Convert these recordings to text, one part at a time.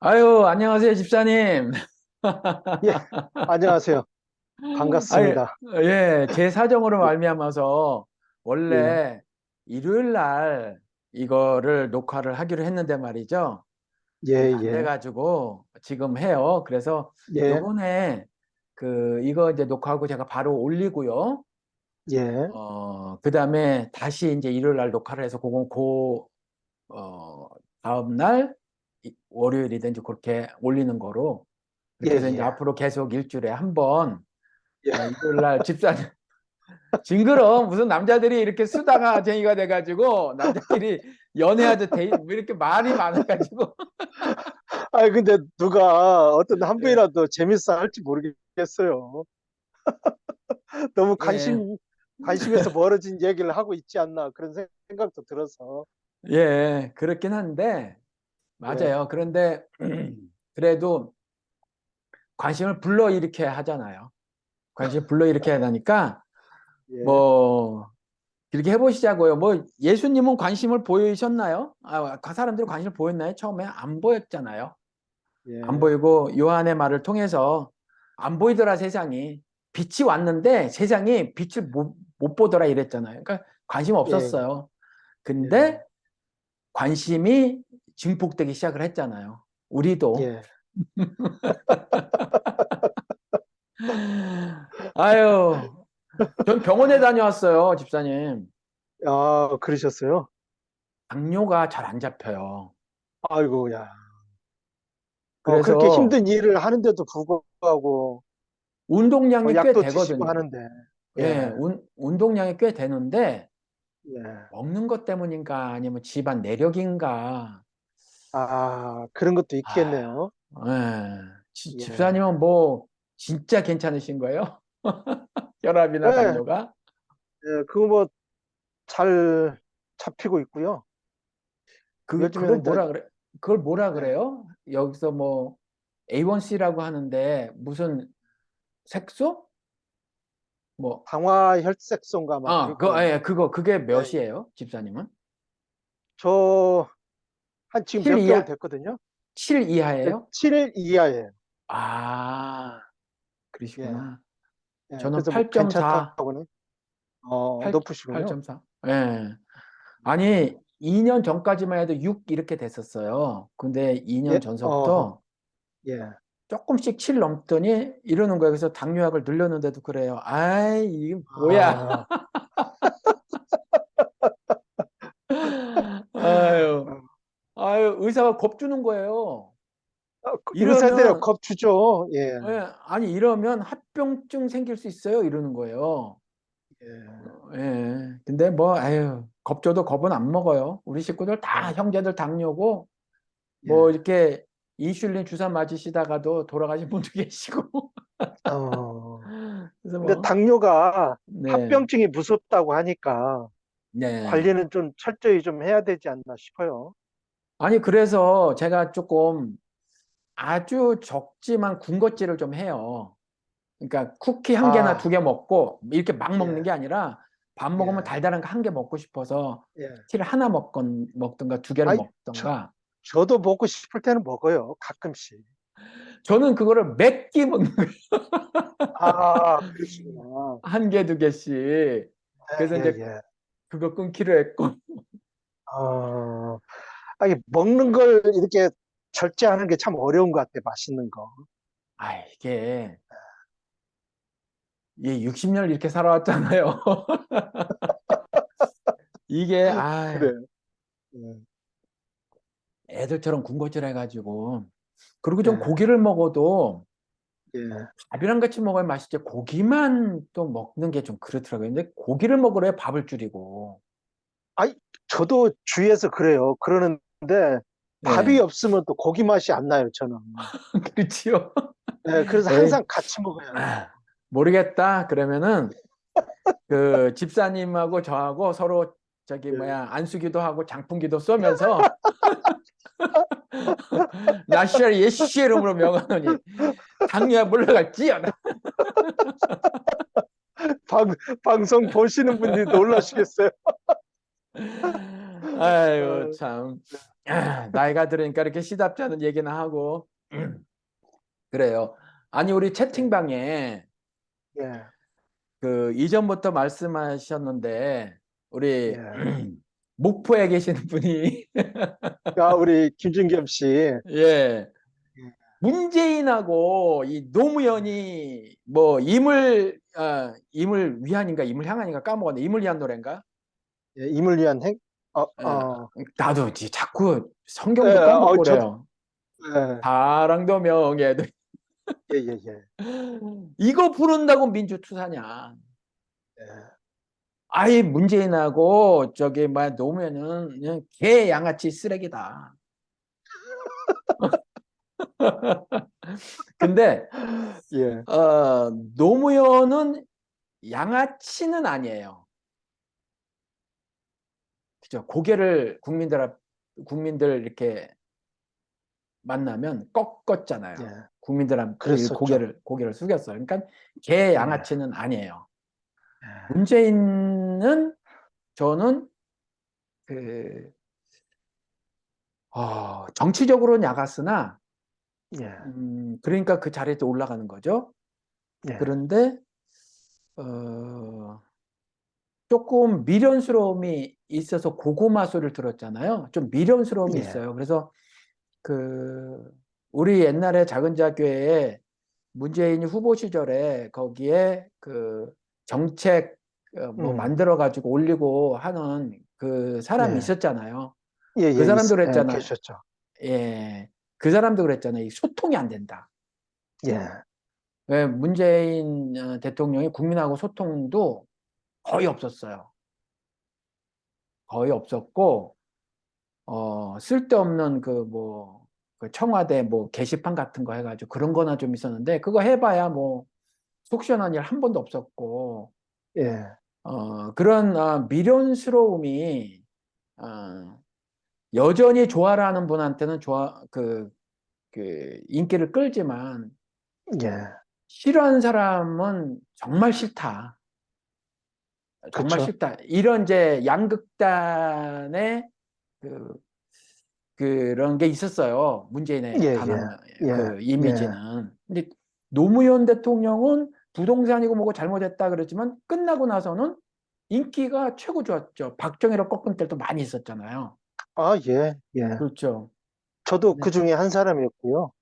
아유, 안녕하세요, 집사님. 예, 안녕하세요. 아유, 반갑습니다. 예, 제 사정으로 예, 말미암아서 예, 원래 일요일 날 이거를 녹화를 하기로 했는데 말이죠. 예, 그게 안 예, 돼가지고 지금 해요. 그래서 예, 요번에 이거 이제 녹화하고 제가 바로 올리고요. 예, 그 다음에 다시 이제 일요일 날 녹화를 해서 다음 날 월요일이든지 그렇게 올리는 거로 예, 그렇게 해서 이제 예, 앞으로 계속 일주일에 한 번, 예. 일요일 날 집사님, 징그러. 무슨 남자들이 이렇게 수다가 쟁이가 돼가지고, 남자끼리 연애하듯 뭐 이렇게 말이 많아가지고. 아니, 근데 누가 어떤 한 예, 분이라도 재밌어 할지 모르겠어요. 너무 예, 관심에서 멀어진 얘기를 하고 있지 않나 그런 생각도 들어서. 예, 그렇긴 한데, 예, 맞아요. 그런데, 그래도 관심을 불러일으켜야 하잖아요. 관심을 불러일으켜야 하니까, 예, 뭐, 그렇게 해보시자고요. 뭐, 예수님은 관심을 보이셨나요? 아, 그 사람들이 관심을 보였나요? 처음에 안 보였잖아요. 안 예, 보이고 요한의 말을 통해서 안 보이더라 세상이. 빛이 왔는데 세상이 빛을 못 보더라 이랬잖아요. 그러니까 관심 예, 없었어요. 예, 근데 관심이 증폭되기 시작을 했잖아요. 우리도. 예. 아유, 전 병원에 다녀왔어요, 집사님. 아, 그러셨어요? 당뇨가 잘 안 잡혀요. 아이고, 야. 그렇게 그래서 힘든 일을 하는데도 불구하고 운동량이 꽤 약도 드시고 되거든요. 하는데, 예, 예, 운동량이 꽤 되는데 예. 먹는 것 때문인가 아니면 집안 내력인가. 아, 그런 것도 아, 있겠네요. 예. 예. 집사님은 뭐 진짜 괜찮으신 거예요? 혈압이나 예, 당뇨가? 예, 그거 뭐 잘 잡히고 있고요. 그걸 요즘에는 이제, 뭐라 그래? 그걸 뭐라 예, 그래요? 여기서 뭐 A1C라고 하는데 무슨 색소? 뭐 당화혈색소인가 막 그랬고요. 예, 그게 예, 예. 몇이에요? 집사님은? 저, 한 지금 7 몇 개월 이하? 됐거든요. 7 이하예요? 7일 이하예요. 아, 예, 그러시구나. 예. 저는 그래서 뭐 8.4, 괜찮다고는, 8, 높으시군요. 8.4. 예. 아니, 2년 전까지만 해도 6 이렇게 됐었어요. 근데 2년 예, 전서부터 예. 조금씩 7 넘더니 이러는 거예요. 그래서 당뇨약을 늘렸는데도 그래요. 아이, 이게 뭐야. 아, 아유, 어, 아유, 의사가 겁주는 거예요. 의사들이 이러면, 겁주죠. 예, 예, 아니, 이러면 합병증 생길 수 있어요. 이러는 거예요. 예, 예. 근데 뭐, 아유, 겁줘도 겁은 안 먹어요. 우리 식구들 다 예, 형제들 당뇨고, 뭐, 예. 이렇게 이슐린 주사 맞으시다가도 돌아가신 분도 계시고. 어, 그래서 근데 뭐, 당뇨가 네, 합병증이 무섭다고 하니까 네. 관리는 좀 철저히 좀 해야 되지 않나 싶어요. 아니, 그래서 제가 조금 아주 적지만 군것질을 좀 해요. 그러니까 쿠키 한 개나 두 아, 개 먹고 이렇게 막 먹는 예, 게 아니라 밥 먹으면 예, 달달한 거 한 개 먹고 싶어서 예. 쿠키를 하나 먹던가 두 개를 아이, 저, 먹던가. 저도 먹고 싶을 때는 먹어요. 가끔씩. 저는 그거를 몇 끼 먹는 거예요. 아, 그러시구나. 한 개, 두 개씩. 그래서 예, 이제 예. 그거 끊기로 했고. 어, 아니, 먹는 걸 이렇게 절제하는 게 참 어려운 것 같아, 맛있는 거. 아, 이게 60년을 이렇게 살아왔잖아요. 이게, 그래. 예, 애들처럼 군것질 해가지고. 그리고 좀 예, 고기를 먹어도 예. 밥이랑 같이 먹어야 맛있지. 고기만 또 먹는 게 좀 그렇더라고요. 근데 고기를 먹으래 밥을 줄이고. 아이, 저도 주위에서 그래요. 그러는데 밥이 예. 없으면 또 고기 맛이 안 나요, 저는. 그렇지요. 예, 그래서 에이, 항상 같이 먹어야 돼요. 아, 모르겠다. 그러면은 그 집사님하고 저하고 서로 저기 예. 뭐야 안수기도 하고 장풍기도 쏘면서 나시알 예시 이름으로 명하노니 당뇨에 물러갈지어다. 방, 방송 보시는 분들이 놀라시겠어요. 아유, 어, 참. 나이가 들으니까 이렇게 시답지 않은 얘기나 하고. 그래요. 아니, 우리 예, 채팅방에 예, 그 이전부터 말씀하셨는데, 우리 예. 목포에 계시는 분이, 야, 우리 김준겸 씨. 예, 예, 문재인하고 이 노무현이 뭐 임을 위한인가 임을 향한인가 까먹었네. 임을 위한 노래인가? 예, 임을 위한 예, 나도 자꾸 예, 성경도 까먹고 저도, 그래요. 예, 사랑도 명예도 예, 예, 예. 이거 부른다고 민주투사냐? 예. 아이 문재인하고 저기 뭐 노무현은 그냥 개 양아치 쓰레기다. 근데 예, 노무현은 양아치는 아니에요. 그죠? 고개를 국민들 이렇게 만나면 꺾었잖아요. 예. 국민들한테 그랬었죠. 고개를 숙였어요. 그러니까 개 예, 양아치는 아니에요. 예, 문재인은 저는 그 정치적으로는 야갔으나 예, 그러니까 그 자리에 또 올라가는 거죠. 예, 그런데 조금 미련스러움이 있어서 고구마 소리를 들었잖아요. 좀 미련스러움이 예, 있어요. 그래서 그 우리 옛날에 작은 자교회에 문재인이 후보 시절에 거기에 그 정책 뭐 음, 만들어 가지고 올리고 하는 그 사람이 예, 있었잖아요. 예, 그 예, 사람도 예, 그랬잖아요. 계셨죠. 예. 그 사람도 그랬잖아요. 이 소통이 안 된다. 예, 왜 문재인 대통령이 국민하고 소통도 거의 없었어요. 거의 없었고 쓸데없는 그 청와대 뭐 게시판 같은 거 해가지고 그런 거나 좀 있었는데 그거 해봐야 뭐 속 시원한 일 한 번도 없었고 예, 그런 미련스러움이 어, 여전히 좋아라는 분한테는 그 인기를 끌지만 예, 싫어하는 사람은 정말 싫다. 정말 그쵸. 싫다. 이런 이제 양극단의 그 그런 게 있었어요. 예, 문재인의 예, 단한 예, 그 예, 이미지는. 근데 노무현 대통령은 부동산이고 뭐고 잘못했다 그랬지만 끝나고 나서는 인기가 최고 좋았죠. 박정희를 꺾은 때도 많이 있었잖아요. 아, 예, 예. 그렇죠. 저도 네. 그 중에 한 사람이었고요.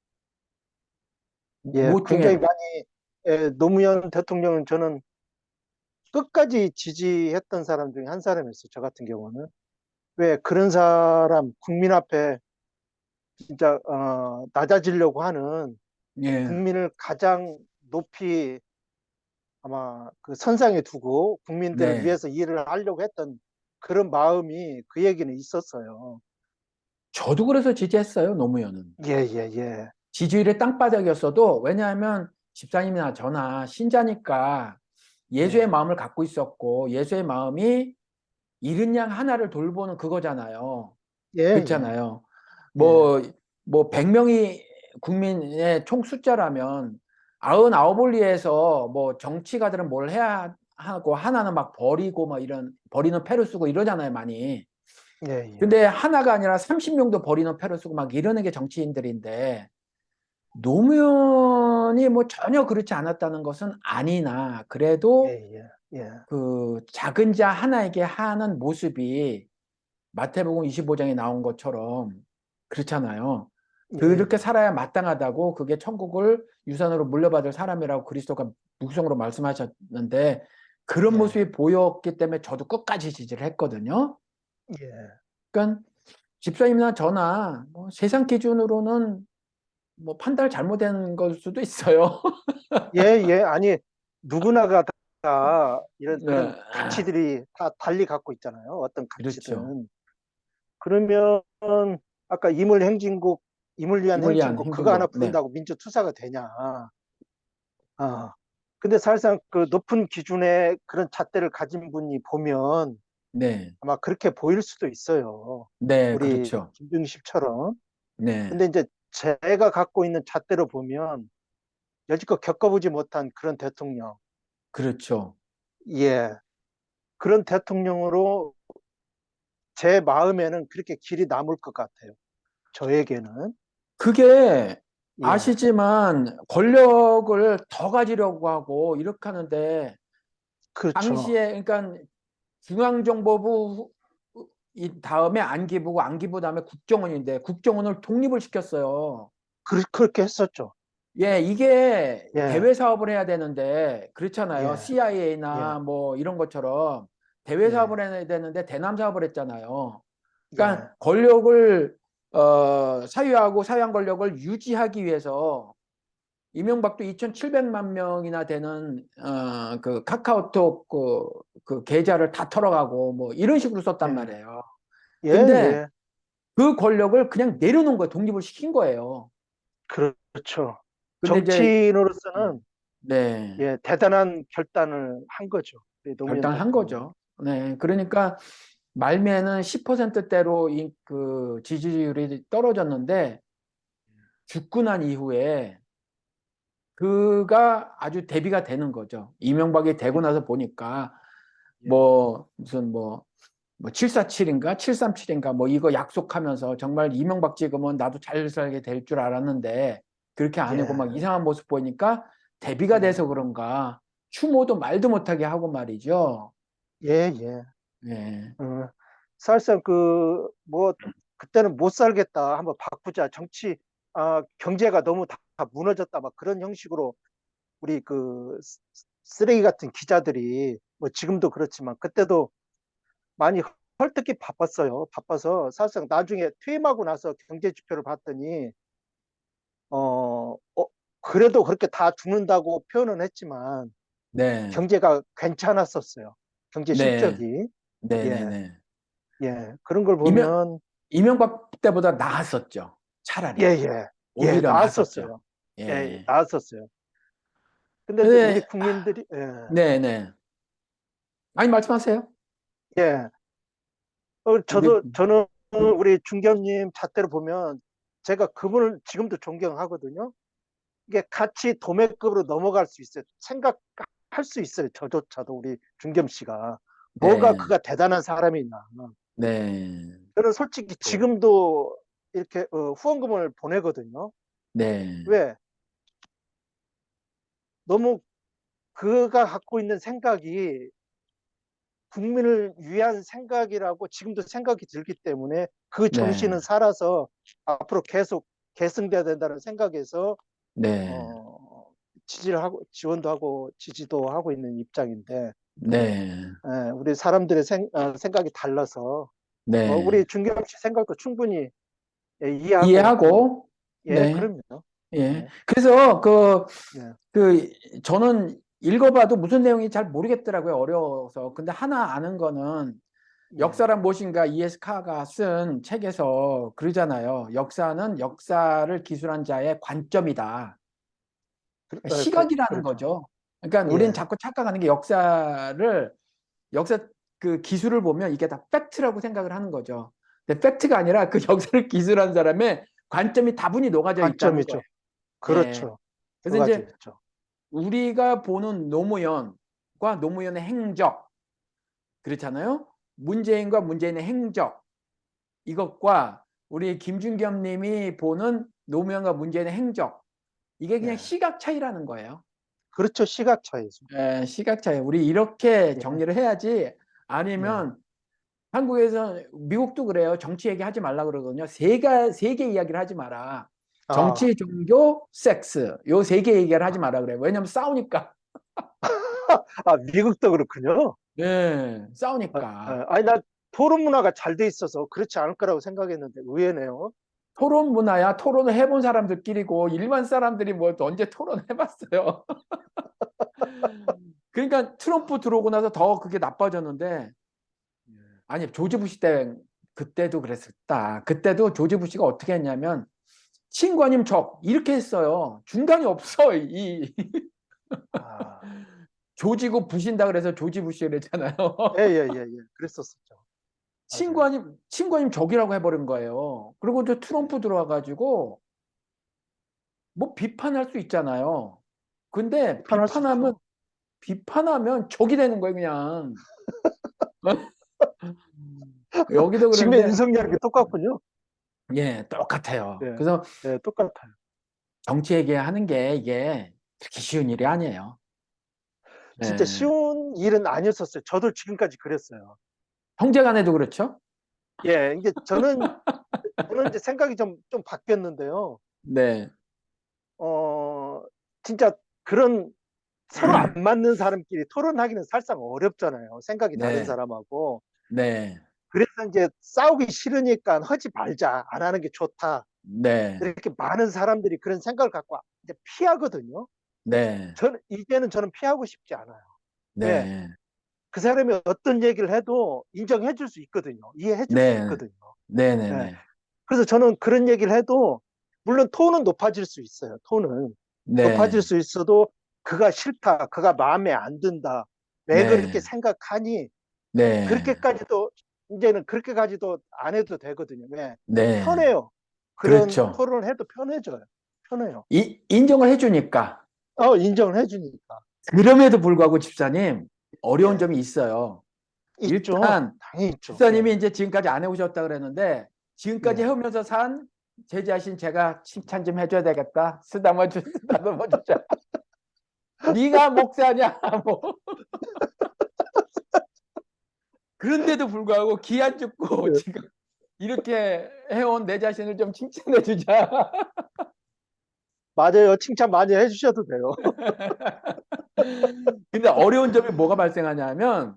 예, 뭐 굉장히 중에 많이, 노무현 대통령은 저는 끝까지 지지했던 사람 중에 한 사람이었어요. 저 같은 경우는. 왜 그런 사람, 국민 앞에 진짜, 낮아지려고 하는 예, 국민을 가장 높이 아마 그 선상에 두고 국민들을 네. 위해서 일을 하려고 했던 그런 마음이 그에게는 있었어요. 저도 그래서 지지했어요. 노무현은. 예, 예, 예. 지지율이 땅바닥이었어도 왜냐하면 집사님이나 저나 신자니까 예수의 예, 마음을 갖고 있었고 예수의 마음이 잃은 양 하나를 돌보는 그거잖아요. 예, 예, 그렇잖아요. 예, 뭐 100명이 국민의 총 숫자라면 99을 위해서 뭐 정치가들은 뭘 해야 하고 하나는 막 버리고 막 이런 버리는 패를 쓰고 이러잖아요, 많이. 예, 예, 근데 하나가 아니라 30명도 버리는 패를 쓰고 막 이러는 게 정치인들인데 노무현이 뭐 전혀 그렇지 않았다는 것은 아니나 예, 그래도 예, 예, 그 작은 자 하나에게 하는 모습이 마태복음 25장에 나온 것처럼 그렇잖아요. 예, 그렇게 예, 살아야 마땅하다고 그게 천국을 유산으로 물려받을 사람이라고 그리스도가 묵성으로 말씀하셨는데 그런 예, 모습이 보였기 때문에 저도 끝까지 지지를 했거든요. 예, 그러니까 집사님이나 저나 뭐 세상 기준으로는 뭐 판단을 잘못한 걸 수도 있어요. 예, 예. 아니, 누구나가 다 이런 그런 네, 가치들이 다 달리 갖고 있잖아요. 어떤 그렇죠. 가치든. 그러면 아까 임을 위한 힘을 위한 행진곡 그거 하나 행진곡. 네, 부른다고 민주투사가 되냐? 아. 근데 사실상 그 높은 기준의 그런 잣대를 가진 분이 보면 네, 아마 그렇게 보일 수도 있어요. 네, 우리 그렇죠. 김병식처럼. 네, 근데 이제 제가 갖고 있는 잣대로 보면 여지껏 겪어보지 못한 그런 대통령. 그렇죠. 예. 그런 대통령으로 제 마음에는 그렇게 길이 남을 것 같아요. 저에게는. 그게 예, 아시지만 권력을 더 가지려고 하고 이렇게 하는데 그렇죠. 당시에 그러니까 중앙정보부 이 다음에 안기부고 안기부 다음에 국정원인데 국정원을 독립을 시켰어요. 그렇게 했었죠. 예, 이게 예, 대외 사업을 해야 되는데 그렇잖아요. 예, 예, CIA나 뭐 이런 것처럼 대외 예, 사업을 해야 되는데 대남 사업을 했잖아요. 예, 그러니까 권력을 사유하고 사유한 권력을 유지하기 위해서 이명박도 2,700만 명이나 되는 그 카카오톡 그 계좌를 다 털어가고 뭐 이런 식으로 썼단 예, 말이에요. 예, 근데 예. 그 권력을 그냥 내려놓은 거예요. 독립을 시킨 거예요. 그렇죠. 근데 이제 정치인으로서는 네, 예, 대단한 결단을 한 거죠. 우리 노무현 결단한 대통령이. 거죠. 네, 그러니까 말미에는 10%대로 그 지지율이 떨어졌는데 죽고 난 이후에 그가 아주 대비가 되는 거죠. 이명박이 되고 예, 나서 보니까 예, 뭐 무슨 뭐 747인가 737인가 뭐 이거 약속하면서 정말 이명박 찍으면 나도 잘 살게 될 줄 알았는데 그렇게 아니고 막 예, 이상한 모습 보니까 대비가 예, 돼서 그런가 추모도 말도 못하게 하고 말이죠. 예, 예. 예, 사실상 뭐, 그때는 못 살겠다. 한번 바꾸자. 경제가 너무 다 무너졌다. 막 그런 형식으로 우리 쓰레기 같은 기자들이 뭐 지금도 그렇지만 그때도 많이 헐뜯기 바빴어요. 바빠서 사실상 나중에 퇴임하고 나서 경제 지표를 봤더니 그래도 그렇게 다 죽는다고 표현은 했지만 네, 경제가 괜찮았었어요. 경제 네, 실적이. 네, 네, 예, 네. 예. 그런 걸 이명 보면 이명박 때보다 나았었죠. 예, 차라리 예. 예, 오히려 나았었죠. 나았었어요. 예, 예. 나았었어요. 근데 이제 우리 근데 국민들이 네, 네. 아니 말씀하세요. 예. 우리 저는 우리 중견님 잣대로 보면 제가 그분을 지금도 존경하거든요. 이게 같이 도매급으로 넘어갈 수 있어요. 생각할 수 있어요. 저조차도 우리 중겸 씨가. 뭐가 네, 그가 대단한 사람이냐. 네, 저는 솔직히 지금도 이렇게 후원금을 보내거든요. 네, 왜? 너무 그가 갖고 있는 생각이 국민을 위한 생각이라고 지금도 생각이 들기 때문에 그 네, 정신은 살아서 앞으로 계속 계승돼야 된다는 생각에서 네, 어, 지지를 하고 지원도 하고 지지도 하고 있는 입장인데 네, 우리 사람들의 생각이 달라서 네. 우리 준경 씨 생각도 충분히 이해하고 이해하고, 네, 그럼요. 예. 예, 그래서 예, 저는 읽어봐도 무슨 내용인지 잘 모르겠더라고요. 어려워서. 근데 하나 아는 거는 예. 역사란 무엇인가 이에스 카가 쓴 책에서 그러잖아요. 역사는 역사를 기술한 자의 관점이다. 그러니까 시각이라는 그렇죠. 거죠. 그러니까 우리는 예, 자꾸 착각하는 게 역사 그 기술을 보면 이게 다 팩트라고 생각을 하는 거죠. 근데 팩트가 아니라 그 역사를 기술한 사람의 관점이 다분히 녹아져 있다는 거예요. 관점이죠. 예. 그렇죠. 그래서 녹아져 이제 있죠. 우리가 보는 노무현과 노무현의 행적 그렇잖아요. 문재인과 문재인의 행적 이것과 우리 김준겸 님이 보는 노무현과 문재인의 행적 이게 그냥 예, 시각 차이라는 거예요. 그렇죠. 시각 차이죠. 시각 차이. 우리 이렇게 예, 정리를 해야지 예. 아니면 한국에서 미국도 그래요. 정치 얘기하지 말라 그러거든요. 세계 이야기를 하지 마라. 아, 정치, 종교, 섹스 요 세 개 얘기를 하지 마라 그래요. 왜냐면 싸우니까. 미국도 그렇군요. 네, 싸우니까. 아니, 나 토론 문화가 잘 돼 있어서 그렇지 않을 거라고 생각했는데 의외네요. 토론 문화야 토론을 해본 사람들끼리고 일반 사람들이 뭐 언제 토론해봤어요. 그러니까 트럼프 들어오고 나서 더 그게 나빠졌는데 아니 조지 부시 때 그때도 그랬었다. 그때도 조지 부시가 어떻게 했냐면 친구 아님 적 이렇게 했어요. 중간이 없어. 이 아, 조지고 부신다 그래서 조지 부시 그랬잖아요. 예, 예, 예, 예. 그랬었죠. 맞아요. 친구 아님 적이라고 해버린 거예요. 그리고 또 트럼프 들어와가지고 뭐 비판할 수 있잖아요. 근데 비판할 수 있죠. 비판하면 적이 되는 거예요, 그냥. 여기도 지금의 그런데, 윤석열이 똑같군요. 예, 똑같아요. 예, 그래서 예, 똑같아요. 정치 얘기하는 게 이게 그렇게 쉬운 일이 아니에요. 진짜 예. 쉬운 일은 아니었었어요. 저도 지금까지 그랬어요. 형제 간에도 그렇죠? 예, 이게 저는 이제 생각이 좀 바뀌었는데요. 네. 어, 진짜 그런 서로 안 맞는 사람끼리 토론하기는 살짝 어렵잖아요. 생각이 다른 네. 사람하고. 네. 그래서 이제 싸우기 싫으니까 하지 말자. 안 하는 게 좋다. 네. 이렇게 많은 사람들이 그런 생각을 갖고 이제 피하거든요. 네. 이제는 저는 피하고 싶지 않아요. 왜? 네. 그 사람이 어떤 얘기를 해도 인정해 줄 수 있거든요. 이해해 줄 수 네. 있거든요. 네. 네. 예. 네. 그래서 저는 그런 얘기를 해도 물론 톤은 높아질 수 있어요. 톤은 높아질 네. 수 있어도 그가 싫다, 그가 마음에 안 든다. 왜 그렇게 네. 생각하니? 네. 그렇게까지도 이제는 그렇게까지도 안 해도 되거든요. 왜? 네. 편해요. 그런 그렇죠. 토론을 해도 편해져요. 편해요. 인정을 해주니까. 인정을 해주니까. 그럼에도 불구하고 집사님, 어려운 예, 점이 있어요. 있죠. 일단, 당연히 있죠. 집사님이 예, 이제 지금까지 안 해오셨다 그랬는데, 지금까지 예. 해오면서 산 제 자신 제가 칭찬 좀 해줘야 되겠다. 쓰다듬어 주자. 네가 목사냐? 뭐. 그런데도 불구하고 기한 죽고 예. 지금 이렇게 해온 내 자신을 좀 칭찬해 주자. 맞아요. 칭찬 많이 해주셔도 돼요. 근데 어려운 점이 뭐가 발생하냐면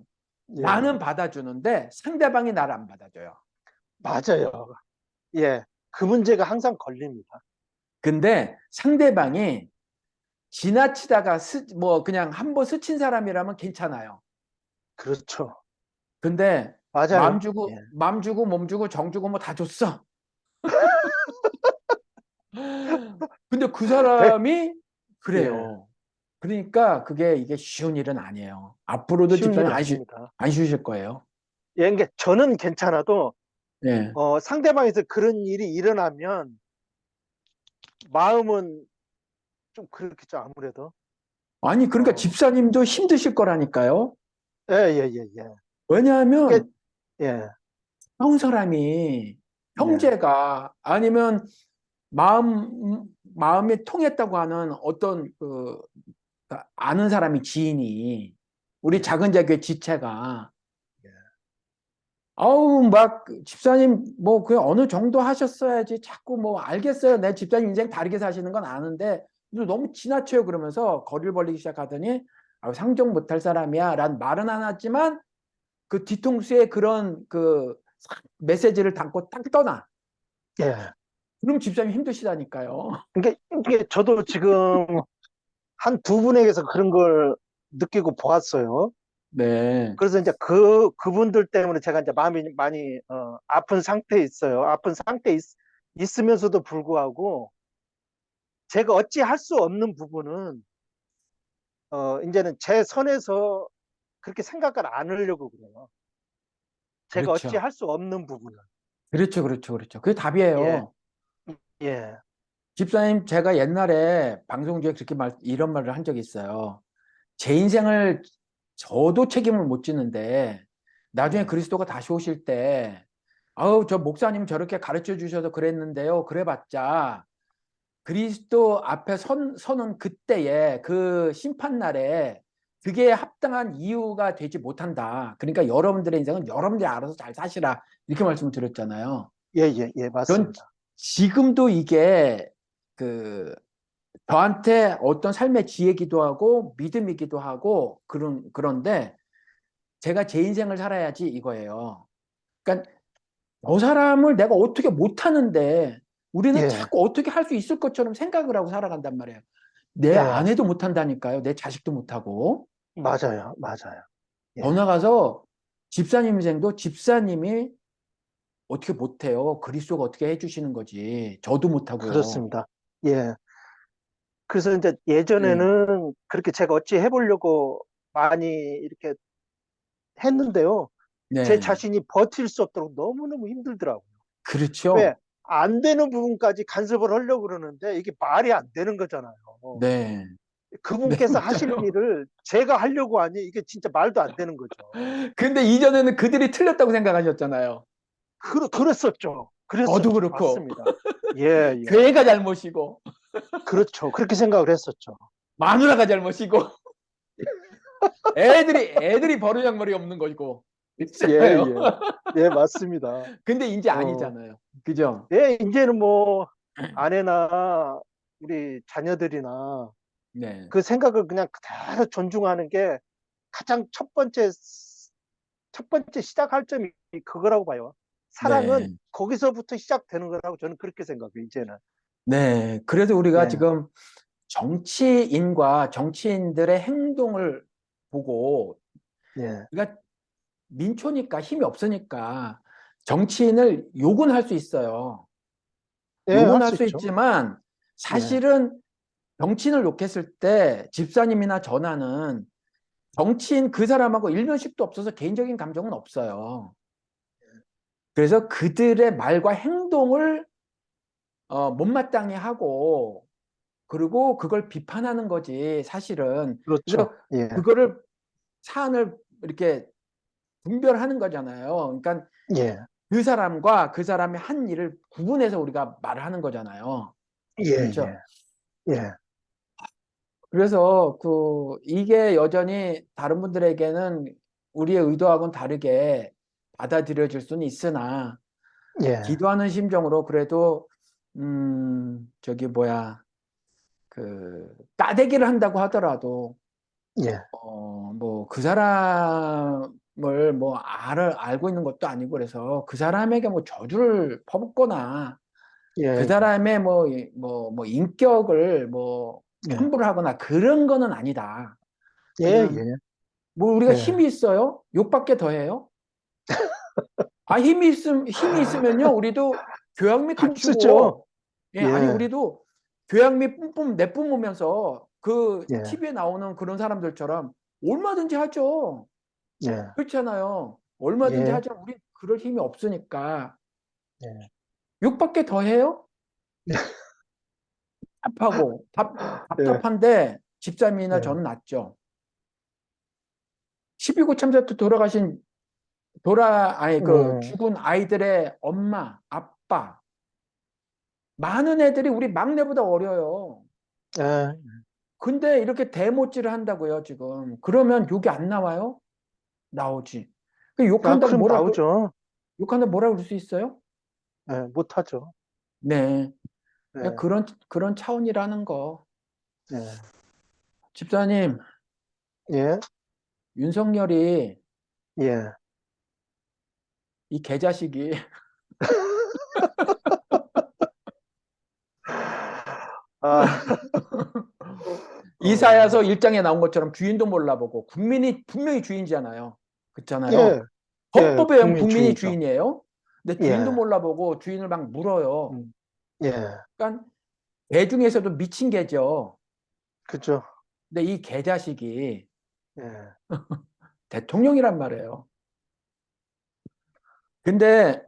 예, 나는 받아주는데 상대방이 나를 안 받아줘요. 맞아요. 예, 그 문제가 항상 걸립니다. 근데 상대방이 지나치다가 뭐 그냥 한번 스친 사람이라면 괜찮아요. 그렇죠. 근데 맞아요. 예, 마음 주고 몸 주고 정 주고 뭐 다 줬어. 근데 그 백, 사람이 예, 그래요. 그러니까 이게 쉬운 일은 아니에요. 앞으로도 쉬운 집사님 일이 아닙니다. 안 쉬우실 거예요. 예, 이게 저는 괜찮아도, 네. 상대방에서 그런 일이 일어나면 마음은 좀 그렇겠죠, 아무래도. 아니, 그러니까 어, 집사님도 힘드실 거라니까요. 예, 예, 예, 예. 그게, 왜냐하면 예, 싸운 사람이 예, 형제가 아니면 마음이 통했다고 하는 어떤 아는 사람이 지인이 우리 예, 작은 자교회 지체가 예, 아우 막 집사님 뭐 그 어느 정도 하셨어야지 자꾸 뭐 알겠어요. 내 집사님 인생 다르게 사시는 건 아는데 너무 지나쳐요. 그러면서 거리를 벌리기 시작하더니 상종 못할 사람이야 라는 말은 안 했지만 그 뒤통수에 그런 그 메시지를 담고 딱 떠나. 예. 그럼 집사님 힘드시다니까요. 이게 저도 지금 한 두 분에게서 그런 걸 느끼고 보았어요. 네. 그래서 이제 그분들 때문에 제가 이제 마음이 많이, 아픈 상태에 있어요. 아픈 상태에 있으면서도 불구하고 제가 어찌 할 수 없는 부분은, 이제는 제 선에서 그렇게 생각을 안 하려고 그래요. 제가 어찌 그렇죠. 할 수 없는 부분은. 그렇죠. 그렇죠. 그렇죠. 그게 예, 답이에요. 예, 집사님, 제가 옛날에 방송 중에 이런 말을 한 적이 있어요. 제 인생을 저도 책임을 못 지는데 나중에 예, 그리스도가 다시 오실 때 아우, 저 목사님 저렇게 가르쳐 주셔서 그랬는데요. 그래봤자 그리스도 앞에 서는 그때에 그 심판날에 그게 합당한 이유가 되지 못한다. 그러니까 여러분들의 인생은 여러분들이 알아서 잘 사시라. 이렇게 말씀을 드렸잖아요. 예, 예, 예, 전 맞습니다. 지금도 이게 그 저한테 어떤 삶의 지혜기도 하고 믿음이기도 하고 그런데 제가 제 인생을 살아야지 이거예요. 그러니까 저 사람을 내가 어떻게 못하는데 우리는 예, 자꾸 어떻게 할 수 있을 것처럼 생각을 하고 살아간단 말이에요. 내 예, 아내도 못한다니까요. 내 자식도 못하고. 맞아요, 맞아요. 예, 더 나가서 집사님 인생도 집사님이 어떻게 못해요. 그리스도가 어떻게 해주시는 거지. 저도 못하고요. 그렇습니다. 예. 그래서 이제 네. 예전에는 그렇게 제가 어찌 해보려고 많이 이렇게 했는데요. 제 네. 자신이 버틸 수 없도록 너무너무 힘들더라고요. 왜? 그렇죠. 안 되는 부분까지 간섭을 하려고 그러는데 이게 말이 안 되는 거잖아요. 네. 네, 그분께서 하실 맞아요. 일을 제가 하려고 하니 이게 진짜 말도 안 되는 거죠. 근데 이전에는 그들이 틀렸다고 생각하셨잖아요. 그랬었죠. 저도 그랬었죠. 그렇고, 맞습니다. 예, 예. 교회가 잘못이고, 그렇죠. 그렇게 생각을 했었죠. 마누라가 잘못이고, 애들이 버르장머리 없는 거고, 예, 있잖아요. 예. 예, 맞습니다. 근데 이제 어, 아니잖아요. 그죠? 예, 이제는 뭐, 아내나 우리 자녀들이나 네. 그 생각을 그냥 그대로 존중하는 게 가장 첫 번째 시작할 점이 그거라고 봐요. 사랑은 네. 거기서부터 시작되는 거라고 저는 그렇게 생각해요, 이제는. 네. 그래서 우리가 예, 지금 정치인과 정치인들의 행동을 보고, 예, 우리가 민초니까 힘이 없으니까 정치인을 욕은 할 수 있어요. 예, 욕은 할 할 수 수 있죠. 있지만 예, 사실은 정치인을 욕했을 때 집사님이나 전하는 정치인 그 사람하고 일면식도 없어서 개인적인 감정은 없어요. 그래서 그들의 말과 행동을 못마땅히 하고 그리고 그걸 비판하는 거지 사실은. 그렇죠. 그래서 예, 그거를 사안을 이렇게 분별하는 거잖아요. 그러니까 예, 그 사람과 그 사람이 한 일을 구분해서 우리가 말을 하는 거잖아요. 예, 그렇죠? 예, 예, 그래서 이게 여전히 다른 분들에게는 우리의 의도하고는 다르게 받아들여질 수는 있으나 예, 기도하는 심정으로 그래도 저기 뭐야 따대기를 한다고 하더라도 예, 뭐 그 사람을 뭐 알고 있는 것도 아니고 그래서 그 사람에게 뭐 저주를 퍼붓거나 그 예, 사람의 뭐 인격을 뭐 예, 함부로 하거나 그런 거는 아니다. 예, 그냥 예, 뭐 우리가 예. 힘이 있어요? 욕밖에 더 해요? 아, 힘이 있으면요, 우리도 교양미 힘쓰죠. 갖추고, 예, 아니, 예, 우리도 교양미 뿜뿜 내뿜으면서 그 예, TV에 나오는 그런 사람들처럼 얼마든지 하죠. 예, 그렇잖아요. 얼마든지 예, 하죠. 우리 그럴 힘이 없으니까. 예, 욕밖에 더 해요? 예, 답답한데 집사람이나 예, 저는 낫죠. 12구 참사 때 음, 죽은 아이들의 엄마, 아빠, 많은 애들이 우리 막내보다 어려요. 예. 근데 이렇게 대못질을 한다고요, 지금. 그러면 욕이 안 나와요? 나오지. 그 아, 그럼 나오죠. 욕한다 뭐라 그럴 수 있어요? 예, 못하죠. 네. 예, 그런 차원이라는 거. 예, 집사님, 예, 윤석열이 예. 이 개자식이 아, 이사야서 어, 1장에 나온 것처럼 주인도 몰라보고 국민이 분명히 주인이잖아요. 그렇잖아요. 예, 예, 헌법에 의하면 국민 국민이 주의죠. 주인이에요. 근데 주인도 예, 몰라보고 주인을 막 물어요. 음, 예, 그러니까 개 중에서도 미친 개죠. 그죠. 근데 이 개자식이 예, 대통령이란 말이에요. 근데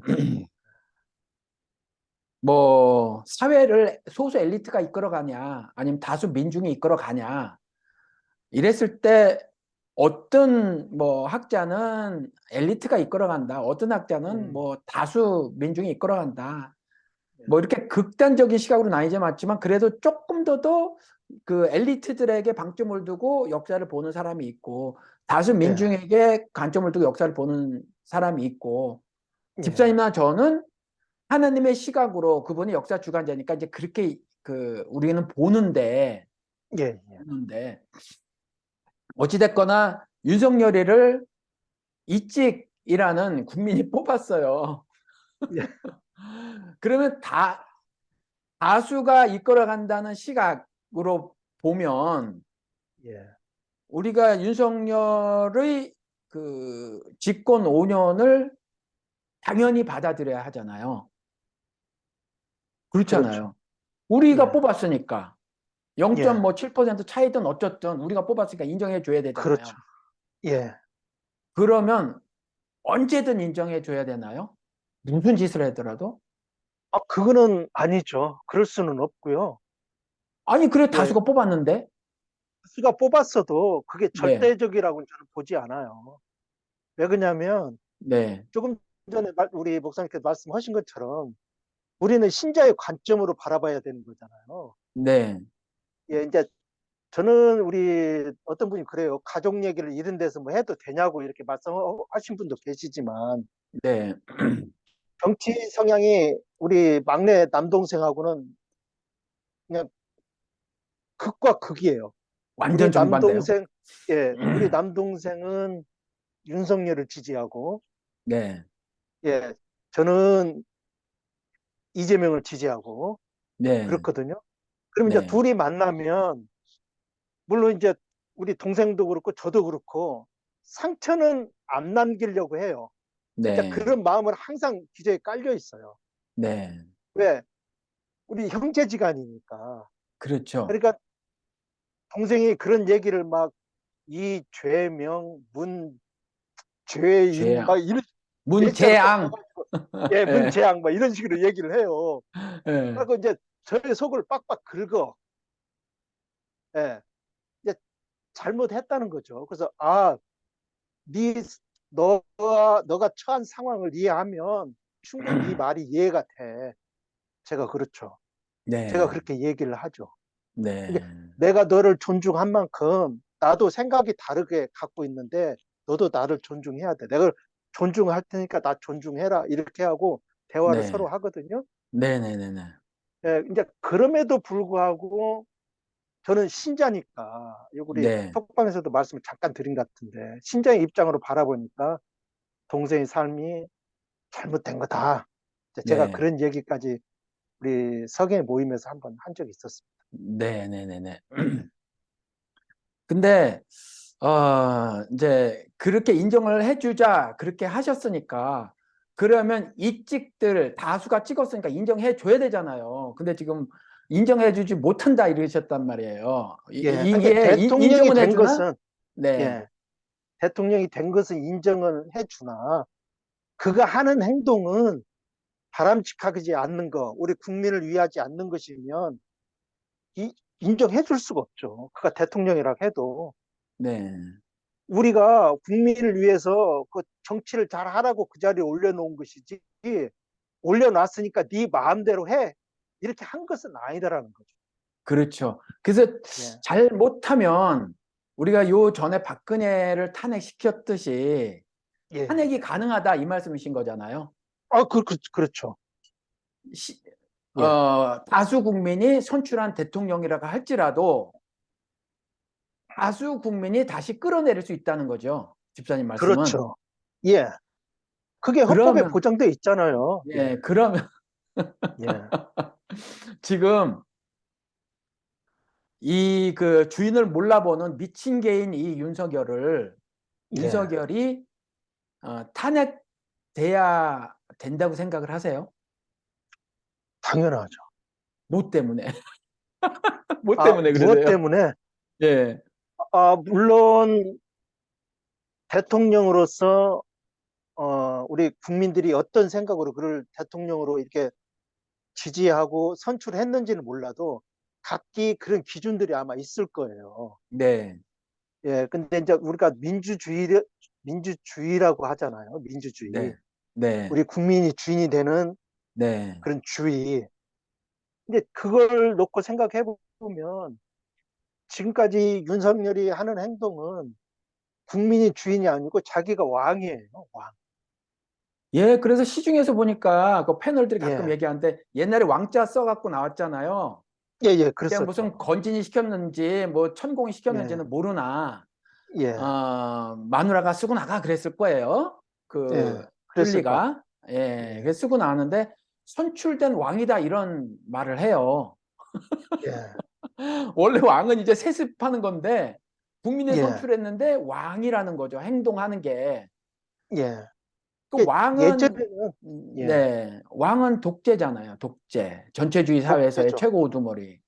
뭐 사회를 소수 엘리트가 이끌어가냐 아니면 다수 민중이 이끌어가냐 이랬을 때 어떤 뭐 학자는 엘리트가 이끌어간다. 어떤 학자는 음, 뭐 다수 민중이 이끌어간다. 예, 뭐 이렇게 극단적인 시각으로 나뉘지 않지만 그래도 조금 더 그 엘리트들에게 방점을 두고 역사를 보는 사람이 있고 다수 예, 민중에게 관점을 두고 역사를 보는 사람이 있고 예, 집사님이나 저는 하나님의 시각으로 그분이 역사 주관자니까 이제 그렇게 우리는 예, 예, 보는데 어찌됐거나 윤석열이를 이찍이라는 국민이 뽑았어요. 예, 그러면 다수가 이끌어간다는 시각으로 보면 예, 우리가 윤석열의 그 집권 5년을 당연히 받아들여야 하잖아요. 그렇죠. 그렇잖아요. 우리가 예, 뽑았으니까 예, 0.7% 차이든 어쨌든 우리가 뽑았으니까 인정해 줘야 되잖아요. 그렇죠. 예. 그러면 언제든 인정해 줘야 되나요? 무슨 짓을 하더라도? 아, 그거는 아니죠. 그럴 수는 없고요. 아니, 그래 예, 다수가 뽑았는데. 수가 뽑았어도 그게 네. 절대적이라고는 저는 보지 않아요. 왜 그러냐면 네. 조금 전에 우리 목사님께서 말씀하신 것처럼 우리는 신자의 관점으로 바라봐야 되는 거잖아요. 네, 예, 이제 저는 우리 어떤 분이 그래요. 가족 얘기를 이런 데서 뭐 해도 되냐고 이렇게 말씀하신 분도 계시지만 네. 정치 성향이 우리 막내 남동생하고는 그냥 극과 극이에요. 우리 완전 정반대요. 남동생, 예, 우리 남동생은 윤석열을 지지하고, 네, 예, 저는 이재명을 지지하고 네, 그렇거든요. 그럼 이제 네, 둘이 만나면 물론 이제 우리 동생도 그렇고 저도 그렇고 상처는 안 남기려고 해요. 이제 네, 그런 마음은 항상 기저에 깔려 있어요. 네. 왜? 우리 형제지간이니까. 그렇죠. 그러니까 동생이 그런 얘기를 막 이죄명, 문죄인 죄양. 막 이런 예자로 꼭 문재앙. 써가지고 예, 예, 문재앙 막 이런 식으로 얘기를 해요. 예, 그리고 이제 저의 속을 빡빡 긁어. 예, 이제 잘못했다는 거죠. 그래서 네 너가 처한 상황을 이해하면 충분히 네 말이 이해가 돼. 제가 그렇죠. 제가 네, 그렇게 얘기를 하죠. 그러니까 네, 내가 너를 존중한 만큼 나도 생각이 다르게 갖고 있는데 너도 나를 존중해야 돼. 내가 존중할 테니까 나 존중해라. 이렇게 하고 대화를 네, 서로 하거든요. 네, 네, 네, 네, 예, 이제 그럼에도 불구하고 저는 신자니까 우리 네, 톡방에서도 말씀을 잠깐 드린 것 같은데 신자의 입장으로 바라보니까 동생의 삶이 잘못된 거다. 제가 네, 그런 얘기까지 우리 석의 모임에서 한번 한 적이 있었습니다. 네, 네, 네, 네. 근데 이제 그렇게 인정을 해주자 그렇게 하셨으니까 그러면 이 찍들 다수가 찍었으니까 인정해 줘야 되잖아요. 근데 지금 인정해주지 못한다 이러셨단 말이에요. 예, 그러니까 이게 대통령이 인정은 된 해주나? 것은 네, 예, 대통령이 된 것은 인정을 해주나 그가 하는 행동은 바람직하지 않는 거, 우리 국민을 위하지 않는 것이면 인정해 줄 수가 없죠. 그가 대통령이라 해도 네, 우리가 국민을 위해서 그 정치를 잘 하라고 그 자리에 올려놓은 것이지 올려놨으니까 네 마음대로 해 이렇게 한 것은 아니다라는 거죠. 그렇죠. 그래서 예, 잘 못하면 우리가 요 전에 박근혜를 탄핵시켰듯이 예. 탄핵이 가능하다 이 말씀이신 거잖아요. 그렇죠. 시- 예, 다수 국민이 선출한 대통령이라고 할지라도 다수 국민이 다시 끌어내릴 수 있다는 거죠. 집사님 말씀은. 그렇죠. 예. 그게 헌법에 그러면, 보장돼 있잖아요. 예, 그러면 예, 지금 이 그 주인을 몰라보는 미친 개인 이 예. 윤석열이 탄핵돼야 된다고 생각을 하세요? 당연하죠. 뭐 때문에? 뭐 때문에 무엇 그러세요? 때문에? 예, 물론 대통령으로서 우리 국민들이 어떤 생각으로 그를 대통령으로 이렇게 지지하고 선출했는지는 몰라도 각기 그런 기준들이 아마 있을 거예요. 네, 예, 근데 이제 우리가 민주주의라고 하잖아요. 민주주의. 네, 네, 우리 국민이 주인이 되는 네. 그런 주의. 근데 그걸 놓고 생각해 보면 지금까지 윤석열이 하는 행동은 국민이 주인이 아니고 자기가 왕이에요. 왕. 예, 그래서 시중에서 보니까 그 패널들이 가끔 예, 얘기하는데 옛날에 왕자 써갖고 나왔잖아요. 예, 예, 그때 그랬었죠. 무슨 건진이 시켰는지 뭐 천공이 예, 시켰는지는 모르나 예, 마누라가 쓰고 나가 그랬을 거예요. 예, 그 그랬을 것 같아요. 율리가 예, 예, 그래서 쓰고 나왔는데 선출된 왕이다 이런 말을 해요. 예, 원래 왕은 이제 세습하는 건데 국민이 예, 선출했는데 왕이라는 거죠. 행동하는 게. 예. 그 왕은 예전에는, 예, 네, 왕은 독재잖아요. 독재. 전체주의 사회에서의 독재죠. 최고 우두머리.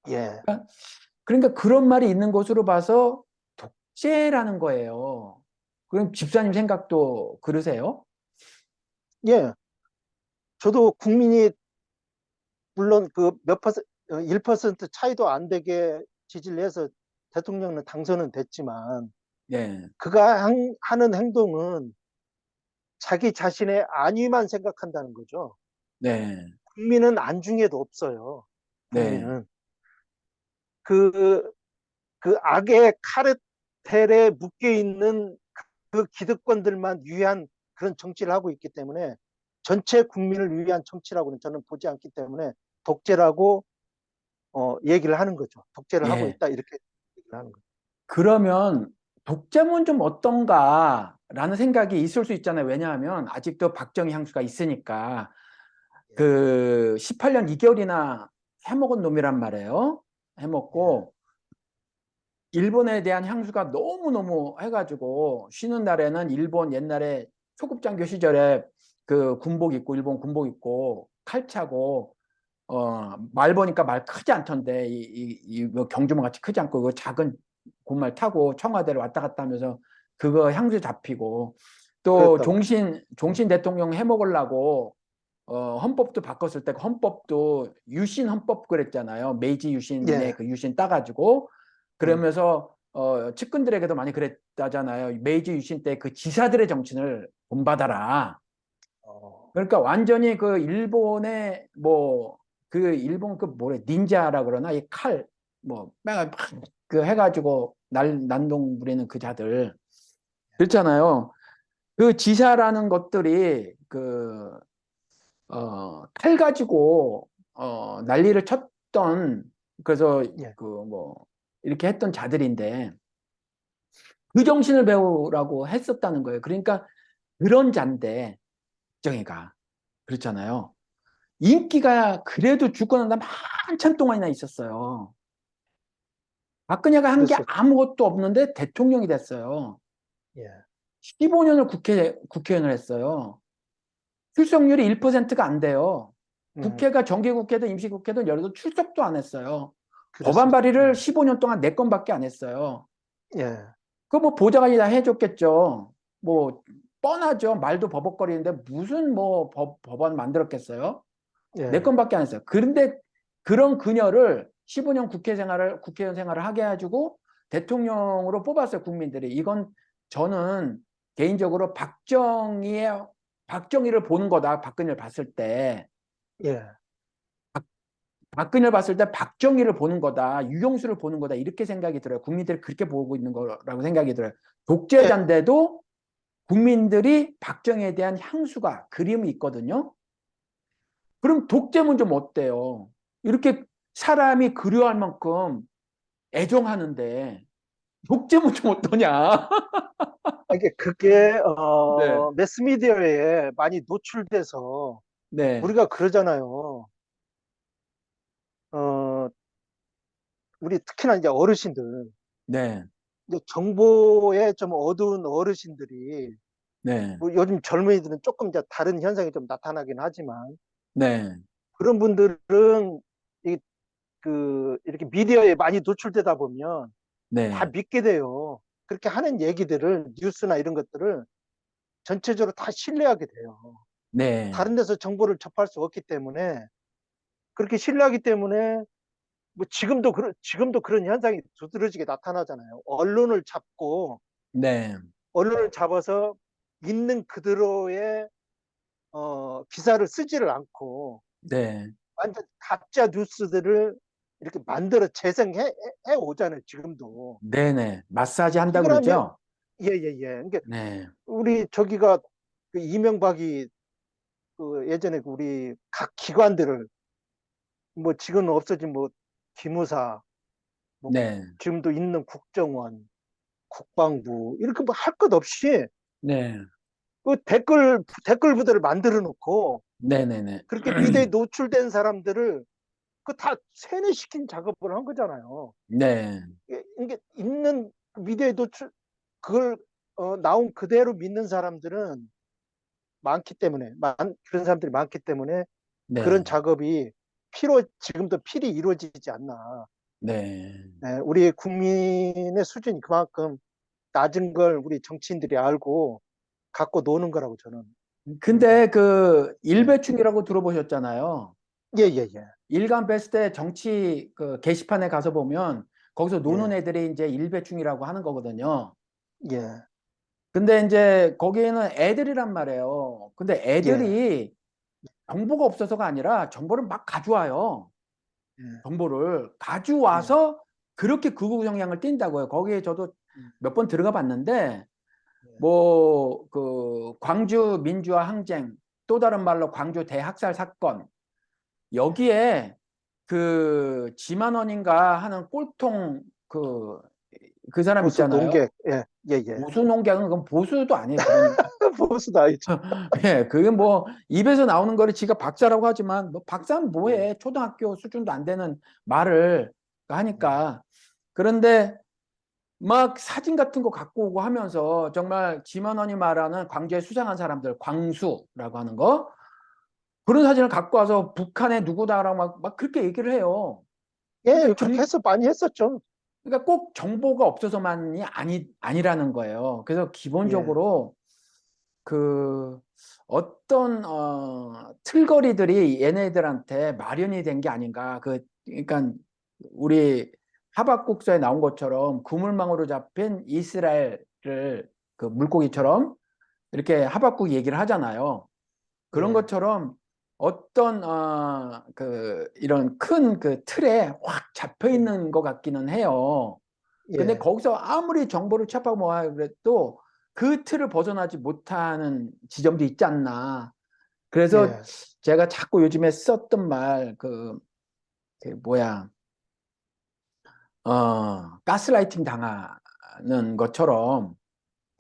예, 그러니까 그런 말이 있는 것으로 봐서 독재라는 거예요. 그럼 집사님 생각도 그러세요? 예. 저도 국민이 물론 그 몇 퍼센트, 1% 차이도 안 되게 지지를 해서 대통령은 당선은 됐지만 네, 그가 하는 행동은 자기 자신의 안위만 생각한다는 거죠. 네, 국민은 안중에도 없어요. 네, 국민은. 그, 그 악의 카르텔에 묶여 있는 그 기득권들만 위한 그런 정치를 하고 있기 때문에 전체 국민을 위한 정치라고는 저는 보지 않기 때문에 독재라고 얘기를 하는 거죠. 독재를 하고 예. 있다 이렇게 얘기를 하는 거죠. 그러면 독재는 좀 어떤가라는 생각이 있을 수 있잖아요. 왜냐하면 아직도 박정희 향수가 있으니까 예, 그 18년 2개월이나 해먹은 놈이란 말이에요. 예, 해먹고 일본에 대한 향수가 너무너무 해가지고 쉬는 날에는 일본 옛날에 초급장교 시절에 그 군복 입고 일본 군복 입고 칼 차고 말 보니까 말 크지 않던데 뭐 경주만 같이 크지 않고 그 작은 군말 타고 청와대를 왔다 갔다 하면서 그거 향수 잡히고 또 그랬다고. 종신 대통령 해먹으려고 헌법도 바꿨을 때 그 헌법도 유신 헌법 그랬잖아요. 메이지 유신의 예, 그 유신 따가지고 음, 그러면서 측근들에게도 많이 그랬다잖아요. 메이지 유신 때 그 지사들의 정신을 본받아라. 어, 그러니까 완전히 그 일본의 뭐 그 일본 그 뭐래 닌자라 그러나 이 칼 뭐 그 해가지고 난동 부리는 그 자들 그렇잖아요. 그 지사라는 것들이 그 칼 가지고 난리를 쳤던 그래서 예, 그 뭐 이렇게 했던 자들인데 그 정신을 배우라고 했었다는 거예요. 그러니까 그런 잔데 정의가 그렇잖아요. 인기가 그래도 죽고 난 다음에 한참 동안이나 있었어요. 박근혜가 한 게 그랬었죠. 아무것도 없는데 대통령이 됐어요. 예, 15년을 국회의원을 했어요. 출석률이 1%가 안 돼요. 음, 국회가 정기국회든 임시국회든 열어도 출석도 안 했어요. 법안 그랬었죠. 발의를 15년 동안 4건밖에 안 했어요. 예, 그 뭐 보좌관이 다 해줬겠죠. 뭐 뻔하죠. 말도 버벅거리는데 무슨 뭐 법안 만들었겠어요. 네 예, 건밖에 안 했어요. 그런데 그런 그녀를 15년 국회의원 생활을 하게 해가지고 대통령으로 뽑았어요, 국민들이. 이건 저는 개인적으로 박정희를 보는 거다, 박근혜를 봤을 때. 예. 박근혜를 봤을 때 박정희를 보는 거다, 유경수를 보는 거다, 이렇게 생각이 들어요. 국민들이 그렇게 보고 있는 거라고 생각이 들어요. 예. 독재자인데도 국민들이 박정희에 대한 향수가, 그림이 있거든요. 그럼 독재면 좀 어때요? 이렇게 사람이 그리워할 만큼 애정하는데 독재면 좀 어떠냐? 그게 네, 매스미디어에 많이 노출돼서 네, 우리가 그러잖아요. 어, 우리 특히나 이제 어르신들, 네, 이제 정보에 좀 어두운 어르신들이 네, 뭐 요즘 젊은이들은 조금 이제 다른 현상이 좀 나타나긴 하지만 네, 그런 분들은 이, 이렇게 미디어에 많이 노출되다 보면 다 네, 믿게 돼요. 그렇게 하는 얘기들을 뉴스나 이런 것들을 전체적으로 다 신뢰하게 돼요. 네, 다른 데서 정보를 접할 수 없기 때문에 그렇게 신뢰하기 때문에 뭐 지금도 그런 현상이 두드러지게 나타나잖아요. 네, 언론을 잡아서 있는 그대로의 기사를 쓰지를 않고 네, 완전 가짜 뉴스들을 이렇게 만들어 재생해 오잖아요. 지금도. 네, 네. 마사지 한다 이걸 하면 그러죠? 예예예. 그러니까 네, 우리 저기가 그 이명박이 그 예전에 그 우리 각 기관들을 뭐 지금은 없어진 뭐 기무사 뭐 네, 지금도 있는 국정원, 국방부 이렇게 뭐 할 것 없이 네, 그 댓글 부대를 만들어 놓고 네, 네, 네, 그렇게 미디어에 노출된 사람들을 그 다 세뇌시킨 작업을 한 거잖아요. 네, 이게 있는 미디어에 노출 그걸 나온 그대로 믿는 사람들은 많기 때문에 그런 사람들이 많기 때문에 그런 네, 작업이 지금도 필히 이루어지지 않나. 네. 네, 우리 국민의 수준이 그만큼 낮은 걸 우리 정치인들이 알고 갖고 노는 거라고 저는 봅니다. 근데 그 예, 일배충이라고 들어보셨잖아요. 예, 예, 예, 일간 베스트 정치 그 게시판에 가서 보면 거기서 노는 예, 애들이 이제 일배충이라고 하는 거거든요. 예, 근데 이제 거기에는 애들이란 말이에요. 근데 예, 애들이 정보가 없어서가 아니라 정보를 막 가져와요. 예, 정보를 예, 가져와서 그렇게 극우 성향을 띈다고요. 거기에 저도 음, 몇 번 들어가 봤는데 예, 뭐 그 광주 민주화 항쟁, 또 다른 말로 광주 대학살 사건, 여기에 그 지만원인가 하는 꼴통 그 사람 보수 있잖아요. 농객, 예, 예, 예. 보수 농객은 그건 보수도 아니에요. 그런 보수도 아니죠. 예, 그게 뭐 입에서 나오는 거를 지가 박사라고 하지만 뭐 박사는 예, 뭐해? 초등학교 수준도 안 되는 말을 예, 하니까. 그런데 막 사진 같은 거 갖고 오고 하면서 정말 지만원이 말하는 광주에 수상한 사람들, 광수라고 하는 거, 그런 사진을 갖고 와서 북한의 누구다라고 막 그렇게 얘기를 해요. 예, 그러니까 그렇게 해서 많이 했었죠. 그러니까 꼭 정보가 없어서만이 아니라는 거예요. 그래서 예, 기본적으로 그 어떤 틀거리들이 얘네들한테 마련이 된 게 아닌가. 그러니까 우리 하박국서에 나온 것처럼 그물망으로 잡힌 이스라엘을 그 예, 물고기처럼 이렇게 하박국 얘기를 하잖아요. 그런 예, 것처럼 어떤 그 이런 큰 그 틀에 확 잡혀 예, 있는 것 같기는 해요. 근데 예, 거기서 아무리 정보를 취합하고 뭐 하고 그래도 그 틀을 벗어나지 못하는 지점도 있지 않나. 그래서 예, 제가 자꾸 요즘에 썼던 말, 그 뭐야, 가스라이팅 당하는 것처럼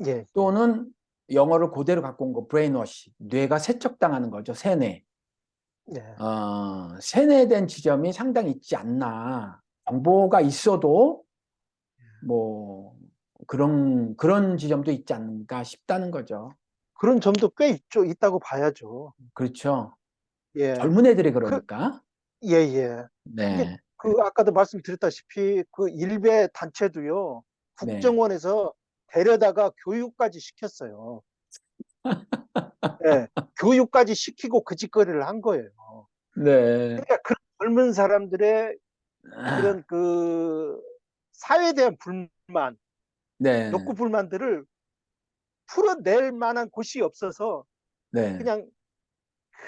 예, 예, 또는 영어를 그대로 갖고 온 거, 브레인워시, 뇌가 세척당하는 거죠, 세뇌. 예. 세뇌된 지점이 상당히 있지 않나. 정보가 있어도 뭐 그런 지점도 있지 않는가 싶다는 거죠. 그런 점도 꽤 있다고 봐야죠. 그렇죠. 예, 젊은 애들이 그, 그러니까. 예, 예. 이게 네, 아까도 말씀드렸다시피 그 일베 단체도요, 네, 국정원에서 데려다가 교육까지 시켰어요. 예, 교육까지 시키고 그 짓거리를 한 거예요. 네, 그러니까 그런 젊은 사람들의 그런 사회에 대한 불만, 네, 욕구 불만들을 풀어낼 만한 곳이 없어서 네, 그냥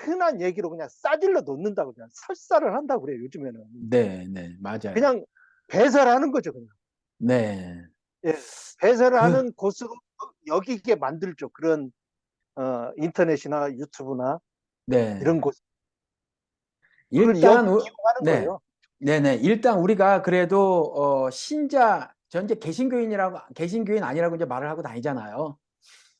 흔한 얘기로 그냥 싸질러 놓는다고 그냥 설사를 한다고 그래요, 요즘에는. 네, 네, 맞아요. 그냥 배설하는 거죠, 그냥. 네, 예, 배설을 그, 하는 곳으로 여기게 만들죠. 그런 인터넷이나 유튜브나 네. 이런 곳. 그걸 일단, 이용하는 네, 거예요. 네네. 일단 우리가 그래도, 신자, 전제 개신교인 아니라고 이제 말을 하고 다니잖아요.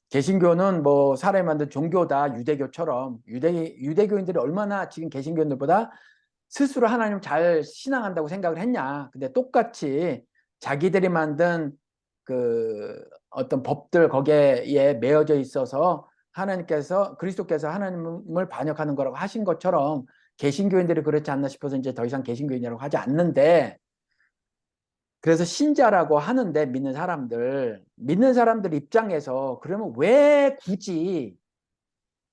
개신교는 뭐 사람이 만든 종교다, 유대교처럼. 유대교인들이 얼마나 지금 개신교인들보다 스스로 하나님 잘 신앙한다고 생각을 했냐. 근데 똑같이 자기들이 만든 그 어떤 법들 거기에 매여져 있어서 그리스도께서 하나님을 반역하는 거라고 하신 것처럼 개신교인들이 그렇지 않나 싶어서 이제 더 이상 개신교인이라고 하지 않는데, 그래서 신자라고 하는데 믿는 사람들 입장에서 그러면 왜 굳이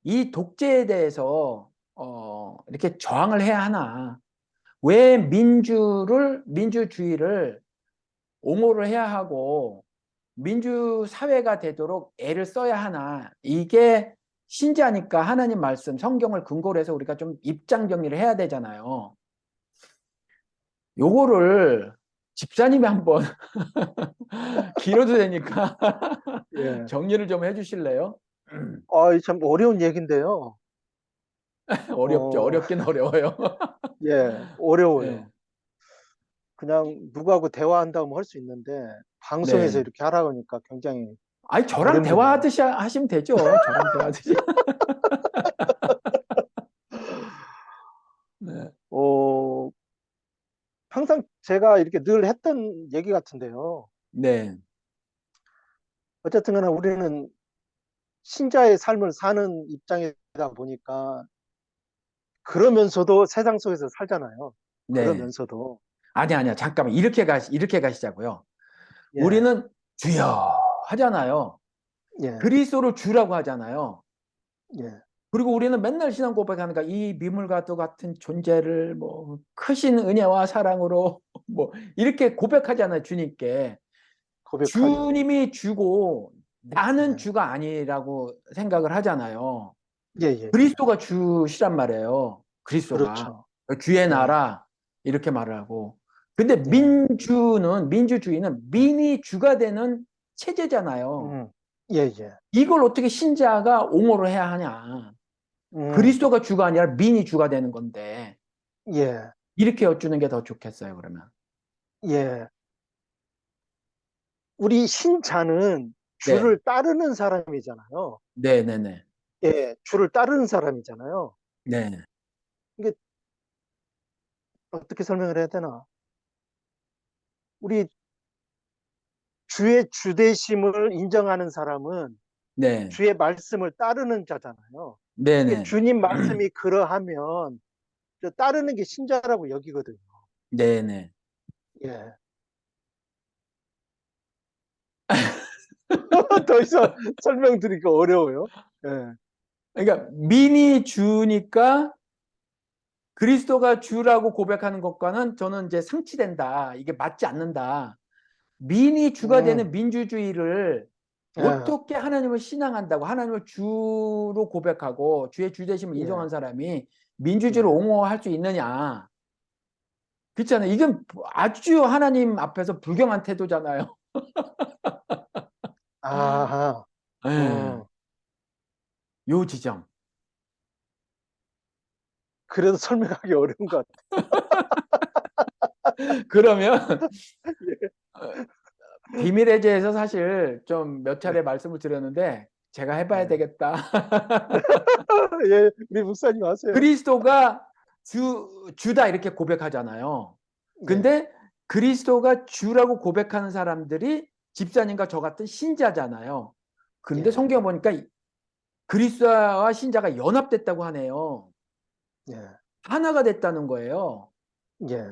이 독재에 대해서 이렇게 저항을 해야 하나? 왜 민주주의를 옹호를 해야 하고 민주사회가 되도록 애를 써야 하나? 이게 신자니까 하나님 말씀, 성경을 근거로 해서 우리가 좀 입장 정리를 해야 되잖아요. 요거를 집사님이 한번 길어도 되니까 예. 정리를 좀 해주실래요? 참 어려운 얘기인데요. 어렵죠. 어, 어렵긴 어려워요. 예, 네. 어려워요. 그냥 누구하고 대화한다면 할 수 있는데 방송에서 네. 이렇게 하라고 하니까 굉장히 아니, 저랑 어렵네요. 대화하듯이 하시면 되죠. 저랑 대화하듯이. 네. 어, 항상 제가 이렇게 늘 했던 얘기 같은데요. 네. 어쨌든 간에 우리는 신자의 삶을 사는 입장이다 보니까 그러면서도 세상 속에서 살잖아요. 네. 그러면서도. 아니야. 잠깐만. 이렇게 가시자고요. 예, 우리는 주여 하잖아요. 예, 그리스도를 주라고 하잖아요. 예, 그리고 우리는 맨날 신앙 고백하니까 이 미물과도 같은 존재를 뭐 크신 은혜와 사랑으로 뭐 이렇게 고백하잖아요, 주님께. 고백하죠. 주님이 주고 나는 예, 주가 아니라고 생각을 하잖아요. 예, 예, 예. 그리스도가 주시란 말이에요. 그리스도가 그렇죠. 주의 예, 나라 이렇게 말을 하고. 근데 예, 민주주의는 예. 민이 주가 되는 체제잖아요. 음, 예, 예. 이걸 어떻게 신자가 옹호를 해야 하냐. 음, 그리스도가 주가 아니라 민이 주가 되는 건데 예, 이렇게 여쭈는 게 더 좋겠어요, 그러면. 예. 우리 신자는 네, 주를 따르는 사람이잖아요. 네, 네, 네, 예, 주를 따르는 사람이잖아요. 네, 이게 어떻게 설명을 해야 되나? 우리 주의 주되심을 인정하는 사람은 네, 주의 말씀을 따르는 자잖아요. 네, 이게 네, 주님 말씀이 그러하면 저 따르는 게 신자라고 여기거든요. 네, 네. 예. 더 이상 설명드리기가 어려워요. 예. 그러니까 민이 주니까 그리스도가 주라고 고백하는 것과는 저는 이제 상치된다. 이게 맞지 않는다. 민이 주가 되는 음, 민주주의를 예, 어떻게 하나님을 신앙한다고 하나님을 주로 고백하고 주의 주되심을 인정한 예, 사람이 민주주의를 예. 옹호할 수 있느냐. 그렇잖아요. 이건 아주 하나님 앞에서 불경한 태도잖아요. 아하, 예, 요 지점. 그래도 설명하기 어려운 것 그러면 같아요. 비밀의 제에서 사실 좀 몇 예, 차례 말씀을 드렸는데 제가 해봐야 예. 되겠다. 예, 우리 목사님 하세요. 그리스도가 주다 이렇게 고백하잖아요. 예, 근데 그리스도가 주라고 고백하는 사람들이 집사님과 저 같은 신자잖아요. 근데 예, 성경 보니까 그리스도와 신자가 연합됐다고 하네요. 예, 하나가 됐다는 거예요. 예,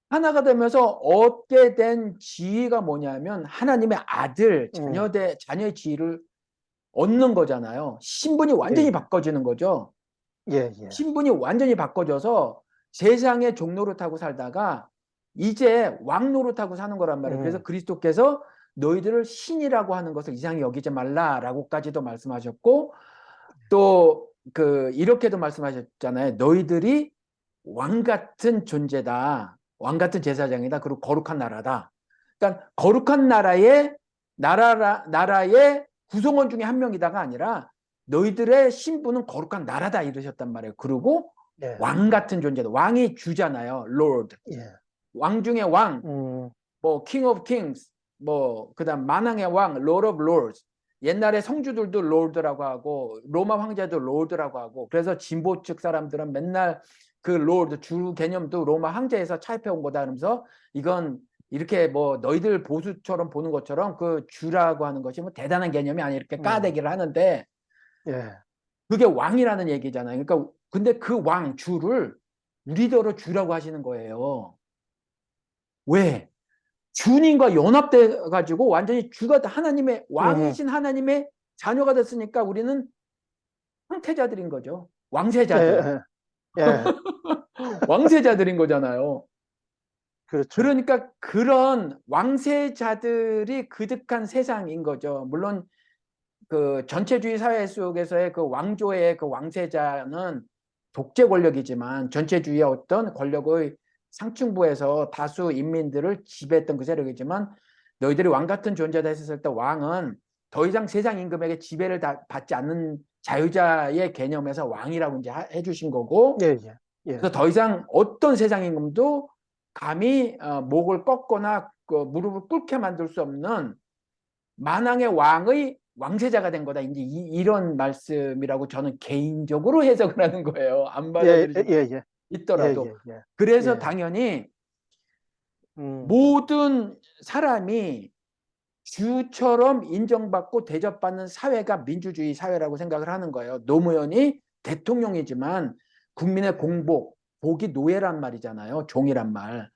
하나가 되면서 얻게 된 지위가 뭐냐면 하나님의 아들, 음, 자녀의 지위를 얻는 거잖아요. 신분이 예, 완전히 예, 바꿔지는 거죠. 예, 예, 신분이 완전히 바꿔져서 세상의 종 노릇하고 살다가 이제 왕 노릇하고 사는 거란 말이에요. 그래서 음, 그리스도께서 너희들을 신이라고 하는 것을 이상히 여기지 말라라고까지도 말씀하셨고 또 이렇게도 말씀하셨잖아요. 너희들이 왕 같은 존재다. 왕 같은 제사장이다. 그리고 거룩한 나라다. 그러니까 거룩한 나라의 구성원 중에 한 명이다가 아니라 너희들의 신분은 거룩한 나라다 이러셨단 말이에요. 그리고 예, 왕 같은 존재다. 왕이 주잖아요. Lord. 예, 왕 중에 왕, 음, 뭐 King of Kings, 뭐 그다음 만왕의 왕, Lord of Lords. 옛날에 성주들도 롤드라고 하고 로마 황제도 롤드라고 하고 그래서 진보 측 사람들은 맨날 그 롤드 주 개념도 로마 황제에서 차입해 온 거다 그러면서 이건 이렇게 뭐 너희들 보수처럼 보는 것처럼 그 주라고 하는 것이 뭐 대단한 개념이 아니 이렇게 음, 까대기를 하는데 예, 그게 왕이라는 얘기잖아요. 그러니까 근데 그 왕 주를 우리더러 주라고 하시는 거예요. 왜? 주님과 연합돼 가지고 완전히 주가 하나님의 음, 왕이신 하나님의 자녀가 됐으니까 우리는 황태자들인 거죠. 예, 왕세자들. 예, 예, 왕세자들인 거잖아요. 그렇죠. 그러니까 그런 왕세자들이 그득한 세상인 거죠. 물론 그 전체주의 사회 속에서의 그 왕조의 그 왕세자는 독재 권력이지만 전체주의의 어떤 권력의 상층부에서 다수 인민들을 지배했던 그 세력이지만 너희들이 왕 같은 존재다 했을 때 왕은 더 이상 세상 임금에게 지배를 받지 않는 자유자의 개념에서 왕이라고 이제 해주신 거고 예, 예, 예, 그래서 더 이상 어떤 세상 임금도 감히 목을 꺾거나 그 무릎을 꿇게 만들 수 없는 만왕의 왕의 왕세자가 된 거다. 이제 이런 말씀이라고 저는 개인적으로 해석을 하는 거예요. 안 예, 받아들이실 예, 수 예, 예, 있더라도. 예, 예, 그래서 예, 당연히 음, 모든 사람이 주처럼 인정받고 대접받는 사회가 민주주의 사회라고 생각을 하는 거예요. 노무현이 대통령이지만 국민의 예, 복이 노예란 말이잖아요. 종이란 말.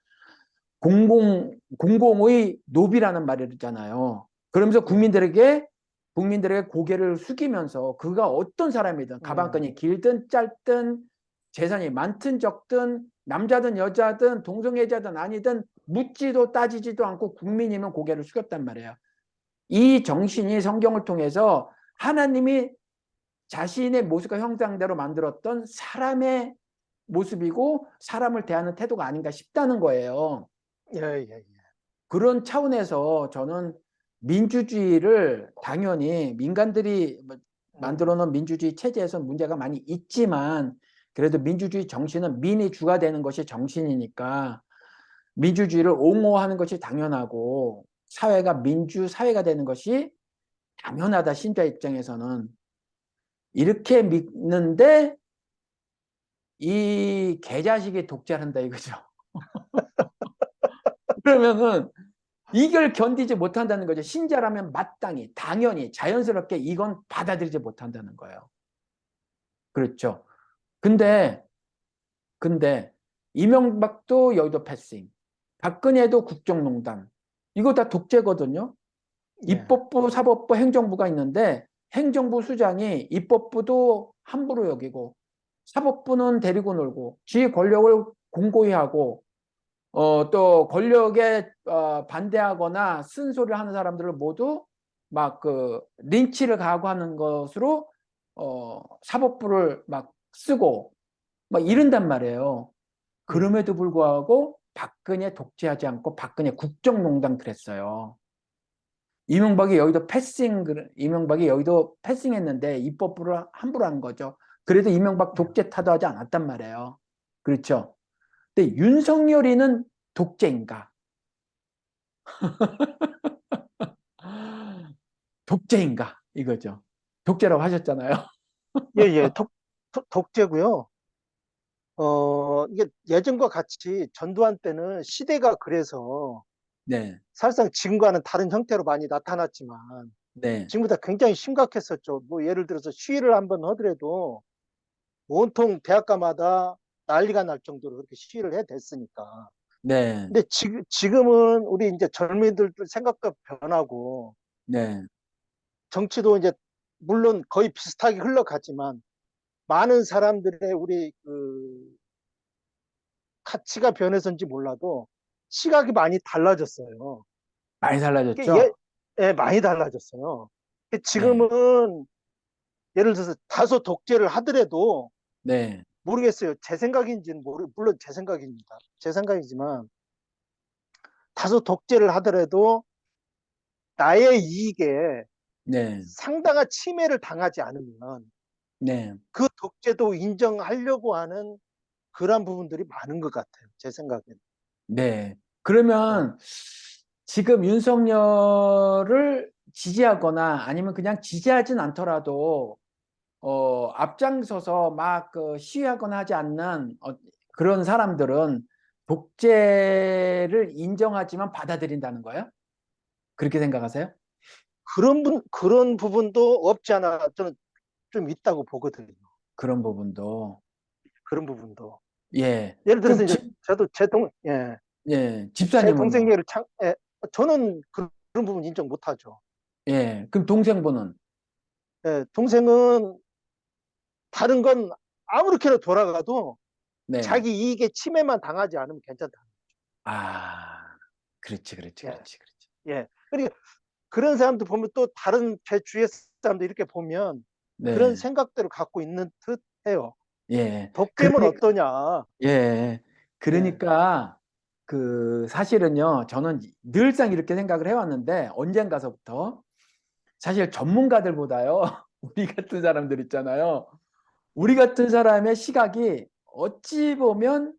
공공의 노비라는 말이잖아요. 그러면서 예, 국민들에게 고개를 숙이면서 그가 어떤 사람이든 음, 가방끈이 길든 짧든 재산이 많든 적든 남자든 여자든 동성애자든 아니든 묻지도 따지지도 않고 국민이면 고개를 숙였단 말이에요. 이 정신이 성경을 통해서 하나님이 자신의 모습과 형상대로 만들었던 사람의 모습이고 사람을 대하는 태도가 아닌가 싶다는 거예요. 예, 예, 예. 그런 차원에서 저는 민주주의를 당연히 민간들이 만들어 놓은 민주주의 체제에서는 문제가 많이 있지만 그래도 민주주의 정신은 민이 주가 되는 것이 정신이니까 민주주의를 옹호하는 것이 당연하고 사회가 민주 사회가 되는 것이 당연하다 신자 입장에서는 이렇게 믿는데 이 개자식이 독재를 한다 이거죠. 그러면은 이걸 견디지 못한다는 거죠. 신자라면 마땅히 당연히 자연스럽게 이건 받아들이지 못한다는 거예요. 그렇죠. 근데 이명박도 여의도 패싱, 박근혜도 국정농단, 이거 다 독재거든요. 예, 입법부, 사법부, 행정부가 있는데 행정부 수장이 입법부도 함부로 여기고 사법부는 데리고 놀고 지휘 권력을 공고히 하고 또 권력에 반대하거나 쓴소리를 하는 사람들을 모두 막 그 린치를 가하고 하는 것으로 사법부를 막 쓰고 막 이런단 말이에요. 예, 그럼에도 불구하고 박근혜 독재하지 않고 박근혜 국정농단 그랬어요. 이명박이 여의도 패싱했는데 입법부를 함부로 한 거죠. 그래도 이명박 예. 독재 타도하지 않았단 말이에요. 그렇죠. 근데 윤석열이는 독재인가? 독재인가? 이거죠. 독재라고 하셨잖아요. 예, 예. 독재고요. 이게 예전과 같이 전두환 때는 시대가 그래서 네, 사실상 지금과는 다른 형태로 많이 나타났지만 네, 지금보다 굉장히 심각했었죠. 뭐 예를 들어서 시위를 한번 하더라도 온통 대학가마다 난리가 날 정도로 그렇게 시위를 해댔으니까. 네, 근데 지금은 우리 이제 젊은이들도 생각과 변하고 네. 정치도 이제 물론 거의 비슷하게 흘러갔지만 많은 사람들의 우리 그 가치가 변해서인지 몰라도 시각이 많이 달라졌어요. 많이 이게 달라졌죠? 많이 달라졌어요. 네, 지금은 예를 들어서 다소 독재를 하더라도 네, 모르겠어요. 제 생각인지는 물론 제 생각입니다. 제 생각이지만 다소 독재를 하더라도 나의 이익에 네, 상당한 침해를 당하지 않으면 네, 그 독재도 인정하려고 하는 그런 부분들이 많은 것 같아요. 제 생각에는. 네. 네. 그러면 지금 윤석열을 지지하거나 아니면 그냥 지지하진 않더라도 앞장서서 막 그 시위하거나 하지 않는 그런 사람들은 독재를 인정하지만 받아들인다는 거예요? 그렇게 생각하세요? 그런 부분도 없지 않아 저는 좀 있다고 보거든요. 그런 부분도. 그런 부분도. 예. 예를 들어서 그럼 이제 저도 예, 제 동생 집사님은요? 예를 저는 그런 부분 인정 못하죠. 예. 그럼 동생분은? 동생은 다른 건 아무렇게나 돌아가도 네. 자기 이익에 침해만 당하지 않으면 괜찮다. 아, 그렇지, 그렇지, 예, 그렇지, 그렇지. 예. 그러니까 그런 사람들 보면 또 다른 제 주위의 사람들 이렇게 보면 그런 네. 생각대로 갖고 있는 듯 해요. 예. 독재면 그러니까, 어떠냐. 예. 예, 그러니까, 그, 사실은요, 저는 늘상 이렇게 생각을 해왔는데, 언젠가서부터, 사실 전문가들보다요, 우리 같은 사람들 있잖아요. 우리 같은 사람의 시각이 어찌 보면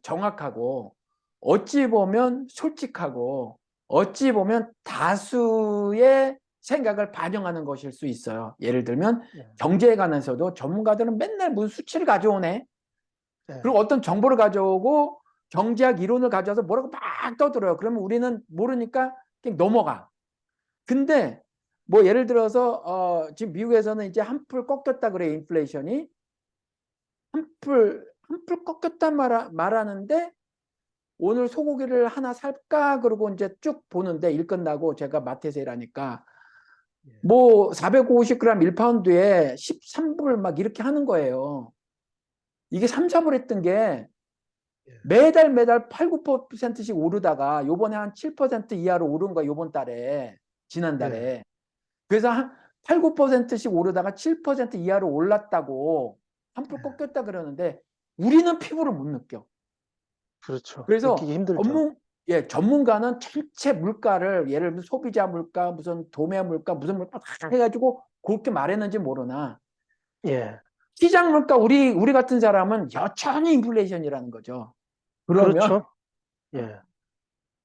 정확하고, 어찌 보면 솔직하고, 어찌 보면 다수의 생각을 반영하는 것일 수 있어요. 예를 들면, 예, 경제에 관해서도 전문가들은 맨날 무슨 수치를 가져오네. 예. 그리고 어떤 정보를 가져오고, 경제학 이론을 가져와서 뭐라고 막 떠들어요. 그러면 우리는 모르니까 그냥 넘어가. 근데 뭐 예를 들어서 지금 미국에서는 이제 한풀 꺾였다 그래 인플레이션이 한풀 꺾였단 말하는데 오늘 소고기를 하나 살까 그러고 이제 쭉 보는데 일 끝나고 제가 마트에서 일하니까 예, 뭐 450g 1파운드에 13불 막 이렇게 하는 거예요. 이게 3, 4불 했던 게 예, 매달 8, 9%씩 오르다가 요번에 한 7% 이하로 오른 거야 요번 달에. 예, 지난달에. 그래서 한 8, 9%씩 오르다가 7% 이하로 올랐다고 예, 한풀 꺾였다 그러는데 우리는 피부를 못 느껴. 그렇죠. 느끼기 그래서 힘들죠. 전문가는 전체 물가를 예를 들면 소비자 물가, 무슨 도매 물가, 무슨 물가 다 해가지고 그렇게 말했는지 모르나 예, 시장 물가 우리 같은 사람은 여전히 인플레이션이라는 거죠. 그러면 그렇죠. 예,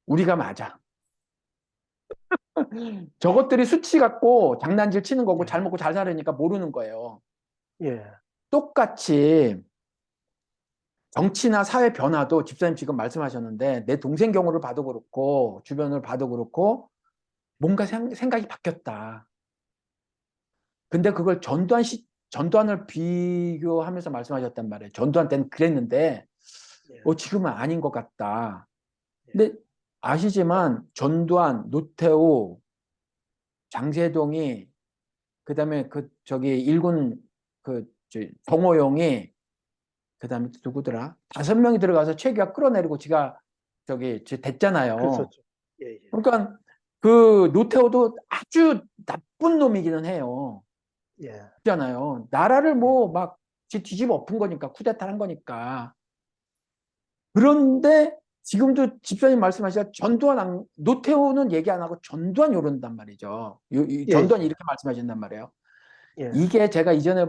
우리가 맞아. 저것들이 수치 갖고 장난질 치는 거고 예, 잘 먹고 잘 살으니까 모르는 거예요. 예, 똑같이 정치나 사회 변화도 집사님 지금 말씀하셨는데 내 동생 경우를 봐도 그렇고 주변을 봐도 그렇고 뭔가 생각이 바뀌었다. 근데 그걸 전두환을 비교하면서 말씀하셨단 말이에요. 전두환 때는 그랬는데 예, 지금은 아닌 것 같다. 예, 근데 아시지만 전두환, 노태우, 장세동이 그다음에 그 저기 일군 정호용이 그다음에 누구더라? 5명이 들어가서 최규하 끌어내리고 지가 됐잖아요. 그랬었죠. 예, 예, 그러니까 그 노태우도 아주 나쁜 놈이기는 해요. 예, 있잖아요. 나라를 예, 뭐 막 뒤집어 엎은 거니까 쿠데타 한 거니까. 그런데 지금도 집사님 말씀하시자 노태우는 얘기 안 하고 전두환 요런단 말이죠. 예, 전두환이 예, 이렇게 말씀하신단 말이에요. 예, 이게 제가 이전에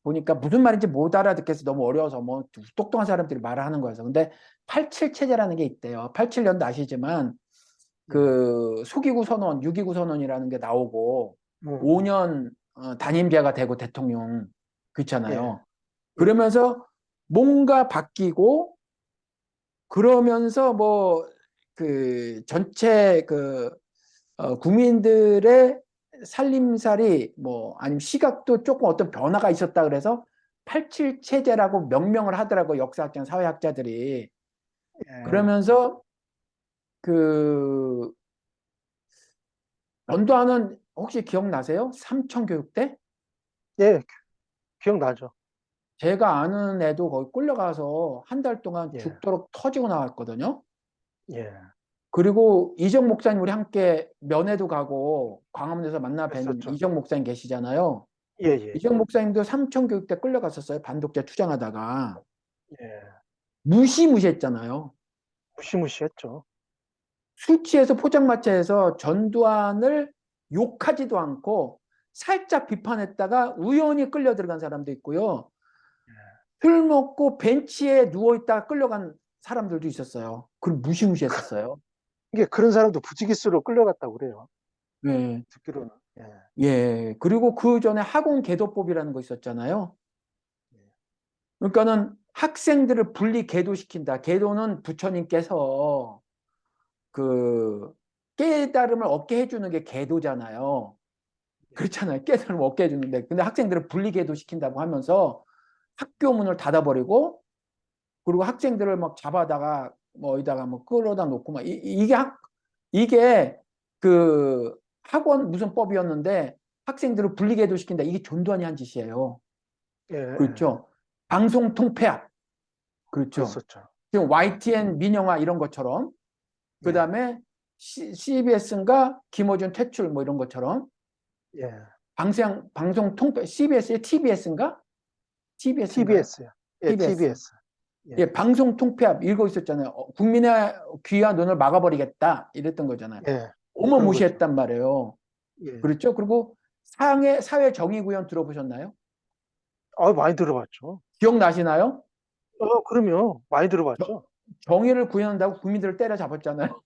보니까 무슨 말인지 못 알아듣겠어. 너무 어려워서 뭐 똑똑한 사람들이 말을 하는 거여서. 근데 87 체제라는 게 있대요. 87년도 아시지만 예, 그 소기구 선언, 6.29 선언이라는 게 나오고 음, 5년 단임제가 되고 대통령 예, 그렇잖아요. 예, 그러면서 뭔가 바뀌고 그러면서 뭐 그 전체 국민들의 살림살이 뭐 아니면 시각도 조금 어떤 변화가 있었다 그래서 87 체제라고 명명을 하더라고 역사학자, 사회학자들이. 예, 그러면서 그 전두환은 혹시 기억나세요? 삼청교육대? 예, 기억나죠. 제가 아는 애도 거기 끌려가서 한 달 동안 예, 죽도록 터지고 나왔거든요. 예, 그리고 이정 목사님 우리 함께 면회도 가고 광화문에서 만나 뵌 했었죠. 이정 목사님 계시잖아요. 예, 예, 이정 목사님도 삼청교육대 끌려갔었어요. 반독재 투쟁하다가. 예, 무시무시했잖아요. 무시무시했죠. 술 취해서 포장마차에서 전두환을 욕하지도 않고 살짝 비판했다가 우연히 끌려 들어간 사람도 있고요. 술 먹고 벤치에 누워있다가 끌려간 사람들도 있었어요. 그걸 무시무시했었어요. 이게 그런 사람도 부지기수로 끌려갔다고 그래요. 네. 듣기로는. 예, 예. 그리고 그 전에 학원 계도법이라는 거 있었잖아요. 예, 그러니까는 학생들을 분리 계도시킨다. 계도는 부처님께서 그 깨달음을 얻게 해주는 게 계도잖아요. 그렇잖아요. 깨달음을 얻게 해주는데. 근데 학생들을 분리 계도시킨다고 하면서 학교 문을 닫아버리고 그리고 학생들을 막 잡아다가 뭐 어디다가 뭐 끌어다 놓고 막 이게 그 학원 무슨 법이었는데 학생들을 분리 계도시킨다. 이게 전두환이 한 짓이에요. 예, 예, 그렇죠. 방송 통폐합. 그렇죠. 그랬었죠. 지금 예, YTN 민영화 이런 것처럼 그 예, 다음에 CBS인가 김어준 퇴출 뭐 이런 것처럼 예, 방송 통폐 CBS의 TBS인가? TBS인가요? TBS요. 예, TBS. TBS. 예, 예, 방송 통폐합 이거 있었잖아요. 국민의 귀와 눈을 막아버리겠다 이랬던 거잖아요. 예, 그런 거죠. 어마무시했단 말이에요. 예, 그렇죠. 그리고 사회 정의 구현 들어보셨나요? 많이 들어봤죠. 기억나시나요? 그럼요. 많이 저- 들어봤죠. 정의를 구현한다고 국민들을 때려잡았잖아요.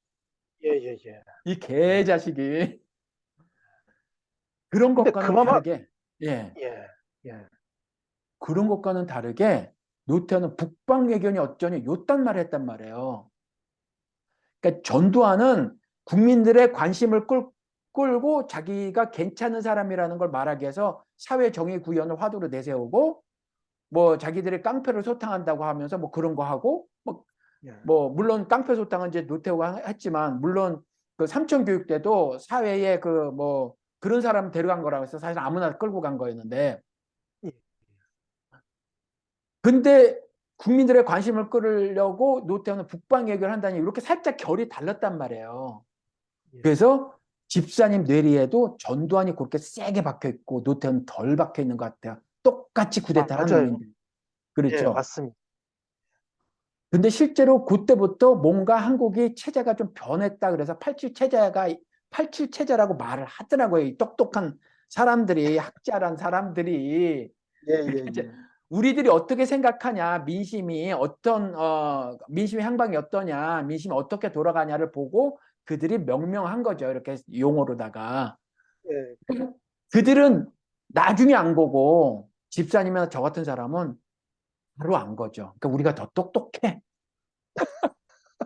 예, 예, 예, 이 예. 개자식이. 그런 근데 것과는 그나마, 다르게, 예, 예, 예, 그런 것과는 다르게 노태우는 북방 외교니 어쩌니 요딴 말을 했단 말이에요. 그러니까 전두환은 국민들의 관심을 끌고 자기가 괜찮은 사람이라는 걸 말하기 위해서 사회 정의 구현을 화두로 내세우고 뭐 자기들의 깡패를 소탕한다고 하면서 뭐 그런 거 하고 예, 뭐 물론 깡패 소탕은 이제 노태우가 했지만 물론 그 삼천교육 때도 사회에 그 뭐 그런 사람 데려간 거라고 해서 사실 아무나 끌고 간 거였는데 예, 근데 국민들의 관심을 끌으려고 노태우는 북방 얘기를 한다니 이렇게 살짝 결이 달랐단 말이에요. 예, 그래서 집사님 뇌리에도 전두환이 그렇게 세게 박혀 있고 노태우는 덜 박혀 있는 것 같아요. 똑같이 쿠데타를 한 맞아요. 놈인데. 예, 그렇죠. 맞습니다. 근데 실제로 그때부터 뭔가 한국이 체제가 좀 변했다 그래서 87 체제라고 말을 하더라고요. 이 똑똑한 사람들이, 학자란 사람들이. 예, 예, 이제 예. 우리들이 어떻게 생각하냐, 민심의 향방이 어떠냐, 민심이 어떻게 돌아가냐를 보고 그들이 명명한 거죠. 이렇게 용어로다가. 예, 그들은 나중에 안 보고 집사님이나 저 같은 사람은 바로 안 거죠. 그러니까 우리가 더 똑똑해.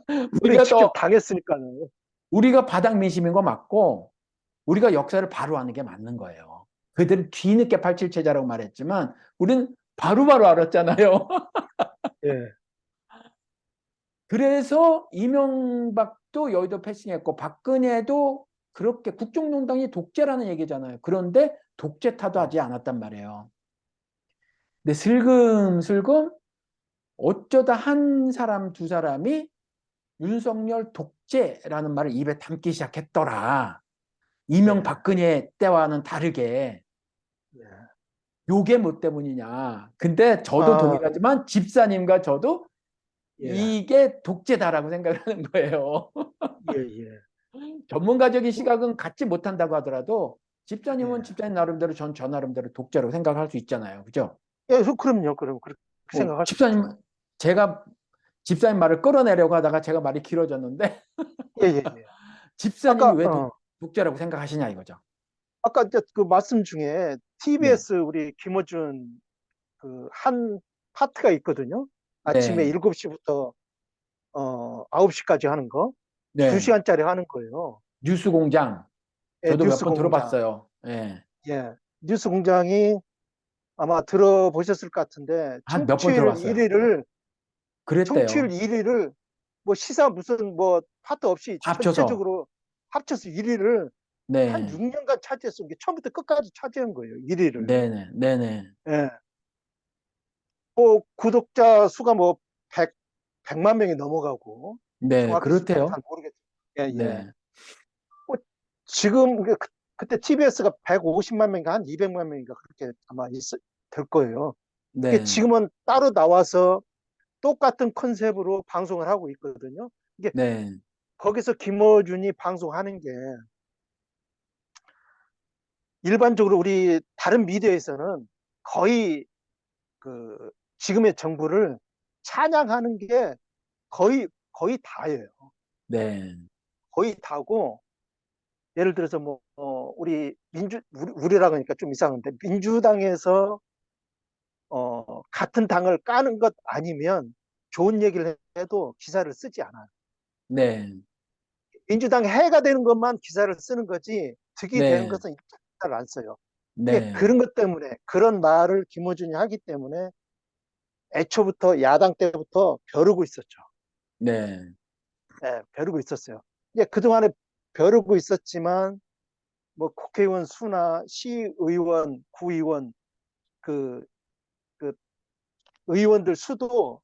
우리 우리가 직접 더 당했으니까요. 우리가 바닥 민심인 거 맞고 우리가 역사를 바로 아는 게 맞는 거예요. 그들은 뒤늦게 87체제라고 말했지만 우리는 바로바로 알았잖아요. 예, 그래서 이명박도 여의도 패싱했고 박근혜도 그렇게 국정농단이 독재라는 얘기잖아요. 그런데 독재 예, 타도하지 않았단 말이에요. 근데 슬금슬금 어쩌다 한 사람 두 사람이 윤석열 독재라는 말을 입에 담기 시작했더라. 예, 이명박근혜 때와는 다르게. 예. 요게 뭐 때문이냐. 근데 저도 아, 동일하지만 집사님과 저도 예, 이게 독재다라고 생각을 하는 거예요. 예, 예, 전문가적인 시각은 갖지 못한다고 하더라도 집사님은 예. 집사님 나름대로 전 저 나름대로 독재로 생각할 수 있잖아요. 그죠? 예, 그럼요, 그렇게 생각할 수 집사님, 있죠. 제가 집사님 말을 끌어내려고 하다가 제가 말이 길어졌는데 예, 예, 예. 집사님이 아까, 왜 독재라고 생각하시냐 이거죠. 아까 이제 그 말씀 중에 네. TBS 우리 김어준 그 한 파트가 있거든요. 아침에 네. 7시부터 9시까지 하는 거. 네. 2시간짜리 하는 거예요. 뉴스 공장. 예, 저도 몇 뉴스 번 공장. 들어봤어요. 예. 예. 뉴스 공장이 아마 들어보셨을 것 같은데 한 몇 번 들어봤어요. 청취율 그랬대요. 1위를 뭐 시사 무슨 뭐 파트 없이 다 합쳐서. 전체적으로 합쳐서 1위를 한 네. 6년간 차지했어요. 이게 처음부터 끝까지 차지한 거예요. 1위를. 네네. 네네. 예. 뭐 구독자 수가 뭐 100, 만 명이 넘어가고 네. 정확히 숫자는 그렇대요. 잘 모르겠어요. 예, 예. 네. 뭐 지금 그때 TBS가 150만 명인가 한 200만 명인가 그렇게 아마 될 거예요. 이게 네. 지금은 따로 나와서 똑같은 컨셉으로 방송을 하고 있거든요. 이게 네. 거기서 김어준이 방송하는 게 일반적으로 우리 다른 미디어에서는 거의 그 지금의 정부를 찬양하는 게 거의 다예요. 네. 거의 다고 예를 들어서 뭐 우리 우리라고 하니까 좀 이상한데 민주당에서 같은 당을 까는 것 아니면 좋은 얘기를 해도 기사를 쓰지 않아요. 네. 민주당 해가 되는 것만 기사를 쓰는 거지 득이 되는 네. 것은 기사를 안 써요. 이게 네. 그런 것 때문에 그런 말을 김어준이 하기 때문에 애초부터 야당 때부터 벼르고 있었죠. 네. 예, 벼르고 있었어요. 이제 그동안에 벼르고 있었지만 뭐 국회의원 수나 시의원, 구의원 그, 그 의원들 수도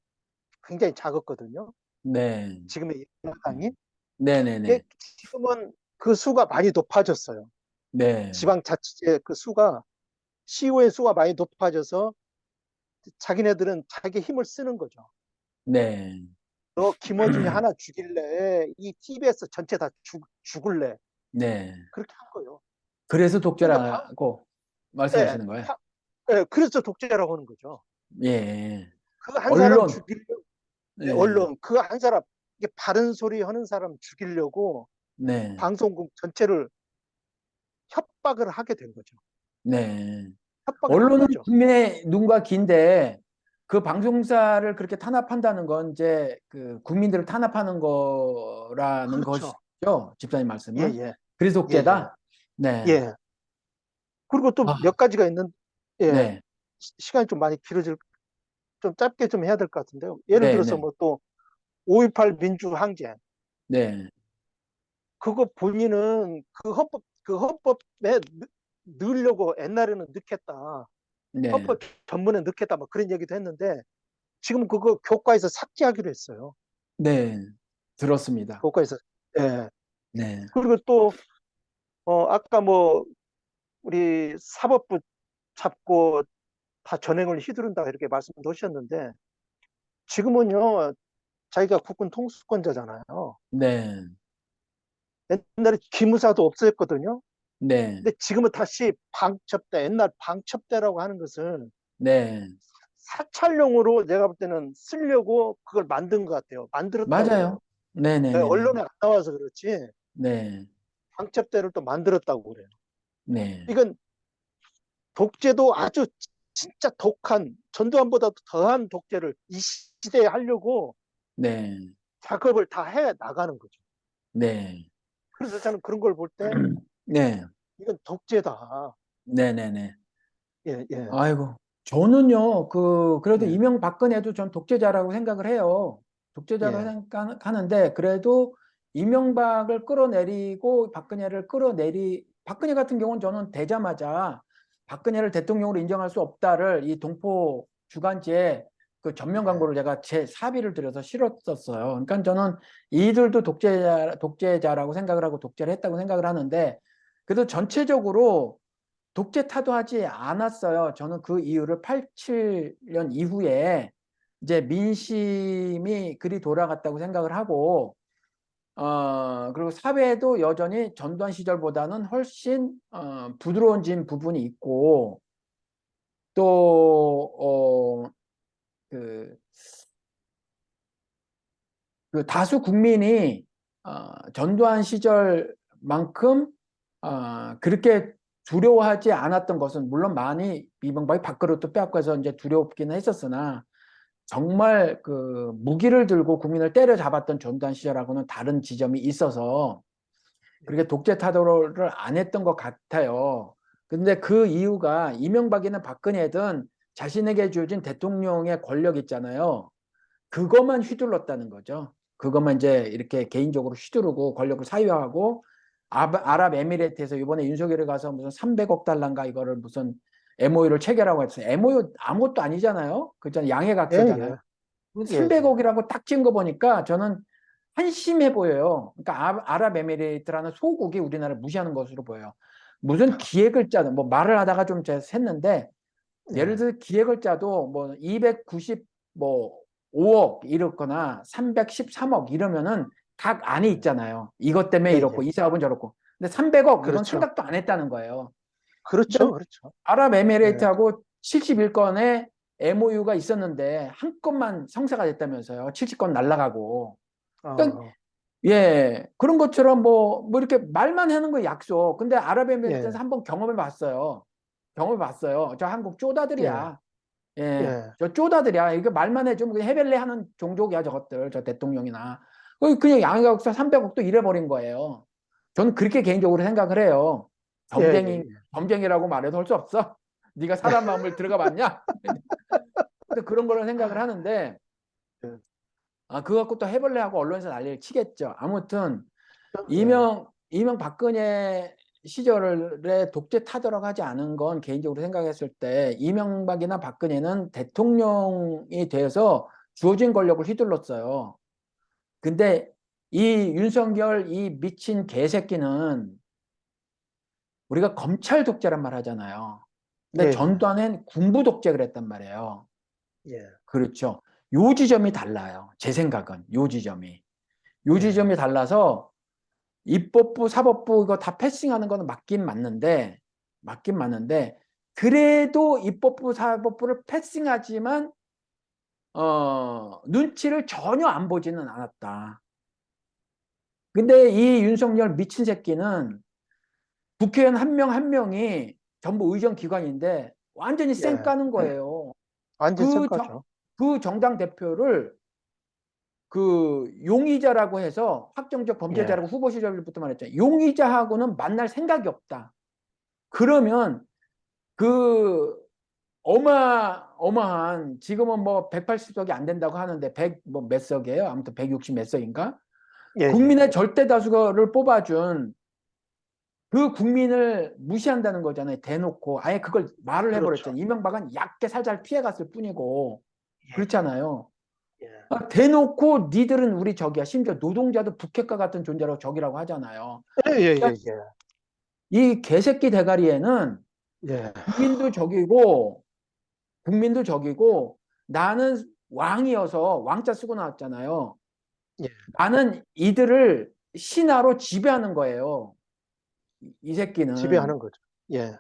굉장히 작았거든요. 네. 지금의 야당이. 네네네. 지금은 그 수가 많이 높아졌어요. 네. 지방자치제 그 수가 시의원 수가 많이 높아져서 자기네들은 자기 힘을 쓰는 거죠. 네. 너 김어준이 하나 죽일래? 이 TBS 전체 다 죽을래? 네. 그렇게 한 거예요. 그래서 그러니까 독재라고 예, 말씀하시는 거예요? 그래서 독재라고 하는 거죠. 예. 그 한 사람 언론. 죽이려고 네. 언론 그 한 사람 이게 바른 소리 하는 사람 죽이려고 네. 방송국 전체를 협박을 하게 된 거죠. 네. 협박을 한 언론은 거죠. 국민의 눈과 귀인데 그 방송사를 그렇게 탄압한다는 건 이제 그 국민들을 탄압하는 거라는 그렇죠. 것이죠. 집사님 예, 말씀은. 예, 그래서 예, 예, 독재다. 네. 예. 그리고 또 아, 몇 가지가 있는, 예, 네. 시간이 좀 많이 길어질, 좀 짧게 좀 해야 될 것 같은데요. 예를 네, 들어서 네. 뭐 또 5.18 민주항쟁, 네. 그거 본인은 그 헌법에 넣으려고 옛날에는 넣겠다. 네. 헌법 전문에 넣겠다. 뭐 그런 얘기도 했는데 지금 그거 교과에서 삭제하기로 했어요. 네. 들었습니다. 교과에서. 예. 네. 그리고 또 아까 뭐 우리 사법부 잡고 다 전횡을 휘두른다 이렇게 말씀하셨는데 지금은요 자기가 국군 통수권자잖아요. 네, 옛날에 기무사도 없었거든요. 네, 근데 지금은 다시 방첩대, 옛날 방첩대라고 하는 것을 네. 사찰용으로 내가 볼 때는 쓰려고 그걸 만든 것 같아요. 만들었다고요. 맞아요. 네, 네, 네, 네, 네. 언론에 안 나와서 그렇지 네, 방첩대를 또 만들었다고 그래요. 네, 이건 독재도 아주 진짜 독한 전두환보다 더한 독재를 이 시대에 하려고 네, 작업을 다 해 나가는 거죠. 네. 그래서 저는 그런 걸 볼 때 네, 이건 독재다. 네, 네, 네. 예, 예, 아이고, 저는요, 그래도 예, 이명박근혜도 전 독재자라고 생각을 해요. 독재자로 예, 생각하는데, 그래도 이명박을 끌어내리고 박근혜 같은 경우는 저는 되자마자 박근혜를 대통령으로 인정할 수 없다를 이 동포 주간지에 그 전면 예, 광고를 제가 제 사비를 들여서 실었었어요. 그러니까 저는 이들도 독재자라고 생각을 하고 독재를 했다고 생각을 하는데, 그래도 전체적으로 독재 타도하지 않았어요. 저는 그 이유를 87년 이후에 이제 민심이 그리 돌아갔다고 생각을 하고, 그리고 사회도 여전히 전두환 시절보다는 훨씬, 부드러워진 부분이 있고, 또, 그, 그 다수 국민이, 전두환 시절만큼, 그렇게 두려워하지 않았던 것은 물론 많이 이명박이 밥그릇도 빼앗고 해서 이제 두렵기는 했었으나 정말 그 무기를 들고 국민을 때려잡았던 전두환 시절하고는 다른 지점이 있어서 그렇게 독재 타도를 안 했던 것 같아요. 근데 그 이유가 이명박이나 박근혜든 자신에게 주어진 대통령의 권력 있잖아요. 그것만 휘둘렀다는 거죠. 그것만 이제 이렇게 개인적으로 휘두르고 권력을 사유하고 아랍에미레이트에서 이번에 윤석열이 가서 무슨 300억 달러인가 이거를 무슨 MOU를 체결하고 했어요. MOU 아무것도 아니잖아요. 그잖아요. 예, 양해각서잖아요. 예, 예, 예. 300억이라고 딱 찍은 거 보니까 저는 한심해 보여요. 그러니까 아랍에미레이트라는 소국이 우리나라를 무시하는 것으로 보여요. 무슨 기획을 짜든 뭐 말을 하다가 좀 제가 샜는데 예를 예, 들어 기획을 짜도 뭐 290, 뭐 5억 이렇거나 313억 이러면은 각 안이 예, 있잖아요. 이것 때문에 예, 이렇고 예. 이 사업은 저렇고. 근데 300억 이건 그렇죠. 생각도 안 했다는 거예요. 그렇죠, 근데 그렇죠. 예, 아랍에미레이트하고 71건의 MOU가 있었는데 한 건만 성사가 됐다면서요. 70건 날라가고. 그러니까 어, 예, 그런 것처럼 뭐 이렇게 말만 하는 거 약속. 근데 아랍에미레이트에서 예, 한번 경험해 봤어요. 경험해 봤어요. 저 한국 예, 쪼다들이야. 예, 예, 저 쪼다들이야. 이거 말만 해좀 해벨레 하는 종족이야, 저것들. 저 대통령이나. 그냥 양해각서 300억도 잃어버린 거예요. 저는 그렇게 개인적으로 생각을 해요. 예, 점쟁이, 예, 점쟁이라고 말해도 할 수 없어. 네가 사람 마음을 들어가 봤냐? 근데 그런 거를 생각을 하는데, 예, 그거 갖고 또 해벌레하고 언론에서 난리를 치겠죠. 아무튼, 예, 이명 박근혜 시절에 독재 타도라고 하지 않은 건 개인적으로 생각했을 때 이명박이나 박근혜는 대통령이 돼서 주어진 권력을 휘둘렀어요. 근데 이 윤석열 이 미친 개새끼는 우리가 검찰 독재란 말 하잖아요. 근데 예, 전두환은 군부 독재 그랬단 말이에요. 예, 그렇죠. 요 지점이 달라요. 제 생각은 요 지점이. 요 예, 지점이 달라서 입법부, 사법부 이거 다 패싱하는 거는 맞긴 맞는데 그래도 입법부, 사법부를 패싱하지만 눈치를 전혀 안 보지는 않았다. 근데 이 윤석열 미친 새끼는 국회의원 한 명 한 명이 전부 의정기관인데 완전히 쌩 예. 까는 거예요. 완전 그, 정, 성과죠. 그 정당 대표를 그 용의자라고 해서 확정적 예, 범죄자라고 후보 시절부터 말했잖아요. 용의자하고는 만날 생각이 없다. 그러면 그 어마어마한 지금은 뭐 180석이 안 된다고 하는데 100 뭐 몇 석이에요? 아무튼 160 몇 석인가? 예, 예. 국민의 절대 다수를 뽑아준 그 국민을 무시한다는 거잖아요. 대놓고 아예 그걸 말을 그렇죠. 해버렸잖아요. 이명박은 얕게 살살 피해갔을 뿐이고 예, 그렇잖아요. 예, 대놓고 니들은 우리 적이야. 심지어 노동자도 북핵과 같은 존재라고 적이라고 하잖아요. 예, 예, 예, 그러니까 예. 이 개새끼 대가리에는 예, 국민도 적이고 국민도 적이고 나는 왕이어서 왕자 쓰고 나왔잖아요. 예, 나는 이들을 신하로 지배하는 거예요. 이 새끼는. 지배하는 거죠. 예,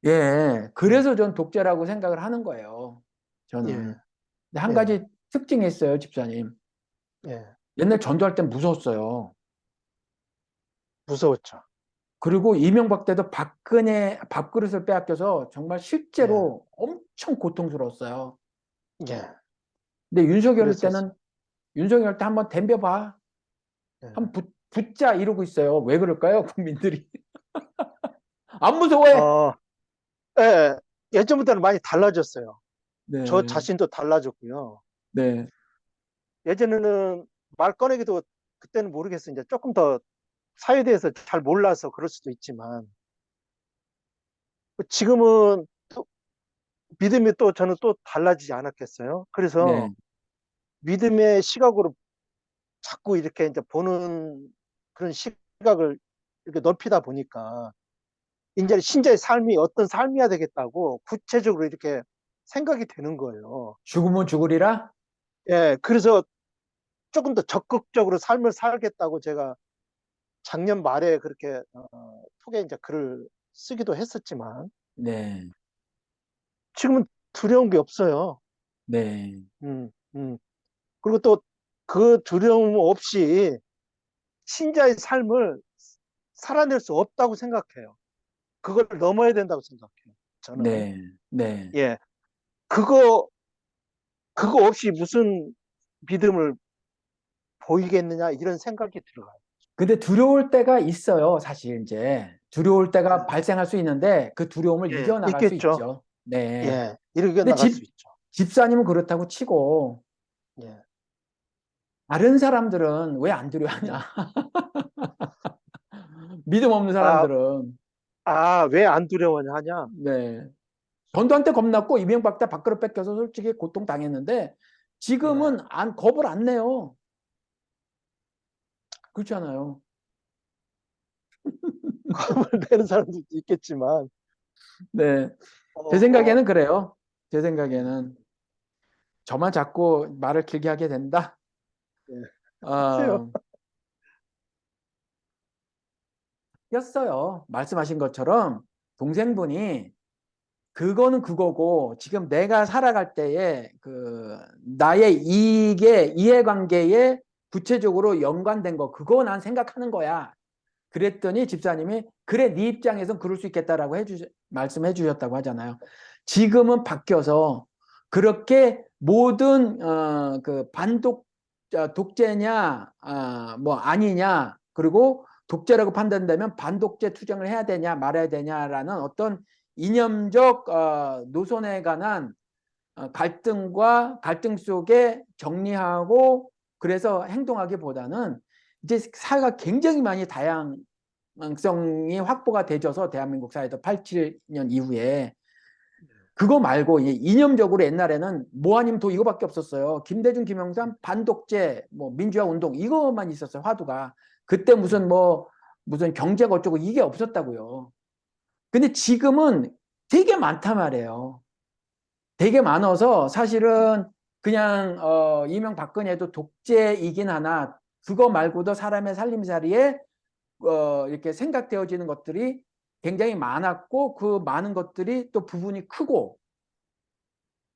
예. 예, 그래서 전 독재라고 생각을 하는 거예요. 예, 저는. 근데 한 예, 가지 특징이 있어요, 집사님. 예. 옛날 전두할 땐 무서웠어요. 무서웠죠. 그리고 이명박 때도 박근혜 밥그릇을 빼앗겨서 정말 예, 실제로 엄청 고통스러웠어요. 예, 근데 그랬었어. 윤석열 때 한번 덤벼봐. 예. 한번 붙자 이러고 있어요. 왜 그럴까요, 국민들이? 안 무서워해. 어, 예, 예전보다는 많이 달라졌어요. 저 네, 자신도 달라졌고요. 네, 예전에는 말 꺼내기도 그때는 모르겠어요. 이제 조금 더 사회에 대해서 잘 몰라서 그럴 수도 있지만 지금은 또 믿음이 또 저는 또 달라지지 않았겠어요. 그래서 네. 믿음의 시각으로 자꾸 이렇게 이제 보는 그런 시각을 이렇게 넓히다 보니까 이제 신자의 삶이 어떤 삶이어야 되겠다고 구체적으로 이렇게 생각이 되는 거예요. 죽으면 죽으리라? 예, 그래서 조금 더 적극적으로 삶을 살겠다고 제가 작년 말에 그렇게 톡에 이제 글을 쓰기도 했었지만 네, 지금은 두려운 게 없어요. 네, 음, 음. 그리고 또 그 두려움 없이 신자의 삶을 살아낼 수 없다고 생각해요. 그걸 넘어야 된다고 생각해요. 저는. 네, 네. 예. 그거, 그거 없이 무슨 믿음을 보이겠느냐, 이런 생각이 들어요. 근데 두려울 때가 있어요, 사실 이제. 두려울 때가 예, 발생할 수 있는데 그 두려움을 예, 이겨나갈 수 있겠죠. 있죠. 네. 예, 이렇게 근데 나갈 수 있죠. 집사님은 그렇다고 치고 예, 다른 사람들은 왜 안 예. 두려워하냐? 믿음 없는 아, 사람들은. 왜 안 두려워하냐? 네. 전두환 때 겁났고 이명박 때 밥그릇 뺏겨서 솔직히 고통 당했는데 예. 지금은 겁을 안 내요. 그렇잖아요. 겁을 내는 사람도 있겠지만, 네. 제 어, 생각에는 그래요. 제 예, 생각에는 저만 자꾸 말을 길게 하게 된다. 예. 하세요. 어, 였어요. 말씀하신 것처럼 동생분이 그거는 그거고 지금 내가 살아갈 때에 그 나의 이해관계에 구체적으로 연관된 거 그거 난 생각하는 거야. 그랬더니 집사님이 그래 네 입장에선 그럴 수 있겠다라고 말씀해 주셨다고 하잖아요. 지금은 바뀌어서 그렇게 모든 그 독재냐 뭐 아니냐 그리고 독재라고 판단되면 반독재 투쟁을 해야 되냐 말아야 되냐라는 어떤 이념적 노선에 관한 갈등 속에 정리하고 그래서 행동하기보다는 이제 사회가 굉장히 많이 다양성이 확보가 되져서 대한민국 사회도 87년 이후에 그거 말고 이념적으로 옛날에는 뭐 아니면 도 이거밖에 없었어요. 김대중, 김영삼, 반독재, 뭐 민주화 운동 이것만 있었어요. 화두가. 그때 예, 무슨 경제가 어쩌고 이게 없었다고요. 근데 지금은 되게 많단 말이에요. 되게 많아서 사실은 그냥 이명박근혜도 독재이긴 하나 그거 말고도 사람의 살림살이에 이렇게 생각되어지는 것들이 굉장히 많았고 그 많은 것들이 또 부분이 크고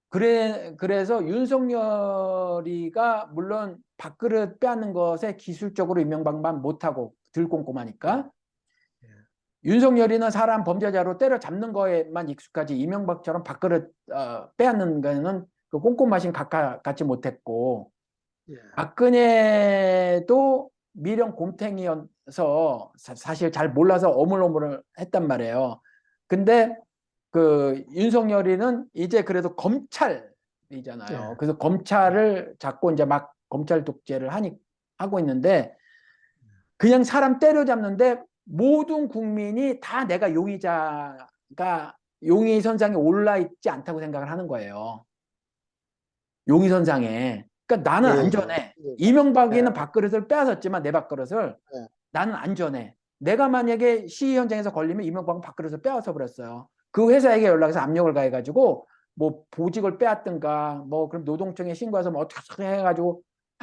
그래서 윤석열이가 물론 밥그릇 빼앗는 것에 기술적으로 이명박만 못하고 덜 예, 꼼꼼하니까 예, 윤석열이는 사람 범죄자로 때려잡는 거에만 익숙하지 이명박처럼 밥그릇 빼앗는 거는 그 꼼꼼하신 갖지 못했고 예, 박근혜도 미령 곰탱이여서 사실 잘 몰라서 어물어물 했단 말이에요. 근데 그 윤석열이는 이제 그래도 검찰이잖아요. 예, 그래서 예, 검찰을 잡고 이제 막 검찰 독재를 하고 있는데 그냥 사람 때려잡는데 모든 국민이 다 내가 용의선상에 올라 있지 않다고 생각을 하는 거예요. 용의선상에. 그러니까 나는 예, 안전해. 예, 예, 이명박이는 밥그릇을 빼앗았지만 내 밥그릇을 예, 나는 안전해. 내가 만약에 시위 현장에서 걸리면 이명박은 밥그릇을 빼앗아 버렸어요. 그 회사에게 연락해서 압력을 가해가지고 뭐 보직을 빼앗든가 뭐 그럼 노동청에 신고해서 뭐 어떻게 해가지고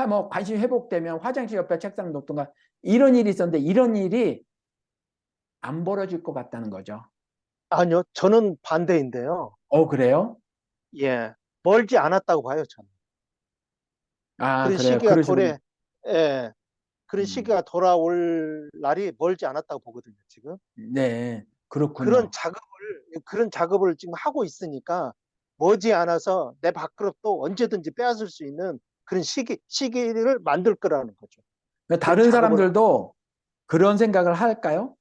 뭐 관심이 회복되면 화장실 옆에 책상 놓든가 이런 일이 있었는데 이런 일이 안 벌어질 것 같다는 거죠. 아니요, 저는 반대인데요. 그래요? 예, 멀지 않았다고 봐요, 저는. 아, 그런 그래요. 시기가 그러시군요. 예, 그런 음, 시기가 돌아올 날이 멀지 않았다고 보거든요, 지금. 네, 그런 그렇군요. 작업을, 그런 작업을 지금 하고 있으니까 머지않아서 내 밥그릇도 언제든지 빼앗을 수 있는 그런 시기를 만들 거라는 거죠. 그런 다른 작업을, 사람들도 그런 생각을 할까요?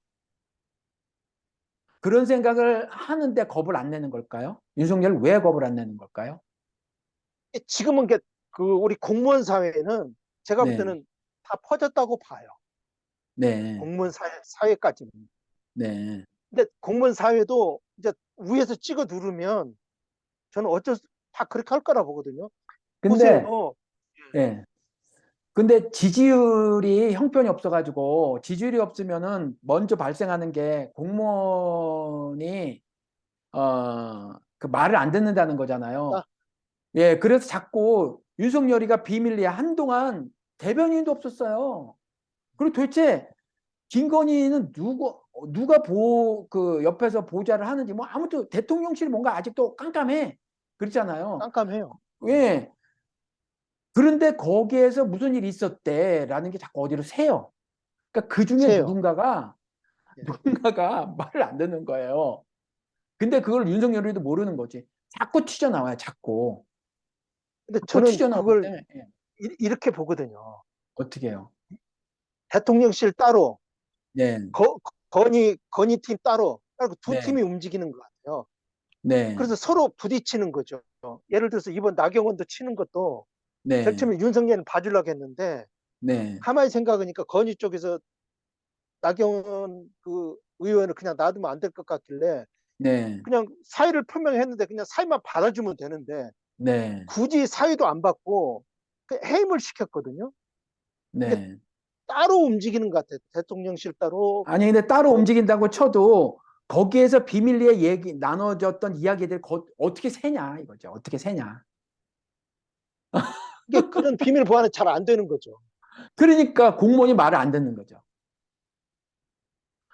그런 생각을 하는데 겁을 안 내는 걸까요? 윤석열 왜 겁을 안 내는 걸까요? 지금은 우리 공무원 사회는 제가 볼 네, 때는 다 퍼졌다고 봐요. 네, 공무원 사회까지는. 네. 근데 공무원 사회도 이제 위에서 찍어 누르면 저는 다 그렇게 할 거라 보거든요. 보세요. 근데, 예. 근데 지지율이 형편이 없어가지고 지지율이 없으면은 먼저 발생하는 게 공무원이 그 말을 안 듣는다는 거잖아요. 아, 예, 그래서 자꾸 윤석열이가 비밀리에 한동안 대변인도 없었어요. 그리고 도대체 김건희는 누가 그 옆에서 보좌를 하는지 뭐 아무튼 대통령실이 뭔가 아직도 깜깜해. 그렇잖아요. 깜깜해요. 왜? 그런데 거기에서 무슨 일이 있었대라는 게 자꾸 어디로 새요. 그러니까 그 중에 세요. 누군가가 예. 누군가가 말을 안 듣는 거예요. 근데 그걸 윤석열이도 모르는 거지. 자꾸 튀어나와요. 자꾸. 근데 자꾸 저는 튀어나오기 그걸 때문에 예. 이렇게 보거든요. 어떻게 해요? 대통령실 따로, 네, 건의팀 따로 두 네, 팀이 움직이는 것 같아요. 네, 그래서 서로 부딪히는 거죠. 예를 들어서 이번 나경원도 치는 것도 제일 네, 처음에 윤석열은 봐주려고 했는데 네, 가만히 생각하니까 건의 쪽에서 나경원 그 의원을 그냥 놔두면 안 될 것 같길래 네, 그냥 사의를 표명했는데 그냥 사의만 받아주면 되는데 네, 굳이 사의도 안 받고 해임을 시켰거든요. 이게 네. 따로 움직이는 것 같아요. 대통령실 따로 아니, 근데 따로 뭐 움직인다고 쳐도 거기에서 비밀리에 나눠졌던 이야기들 어떻게 새냐 이거죠. 어떻게 새냐. 이게 그런 비밀 보안이 잘 안 되는 거죠. 그러니까 공무원이 말을 안 듣는 거죠.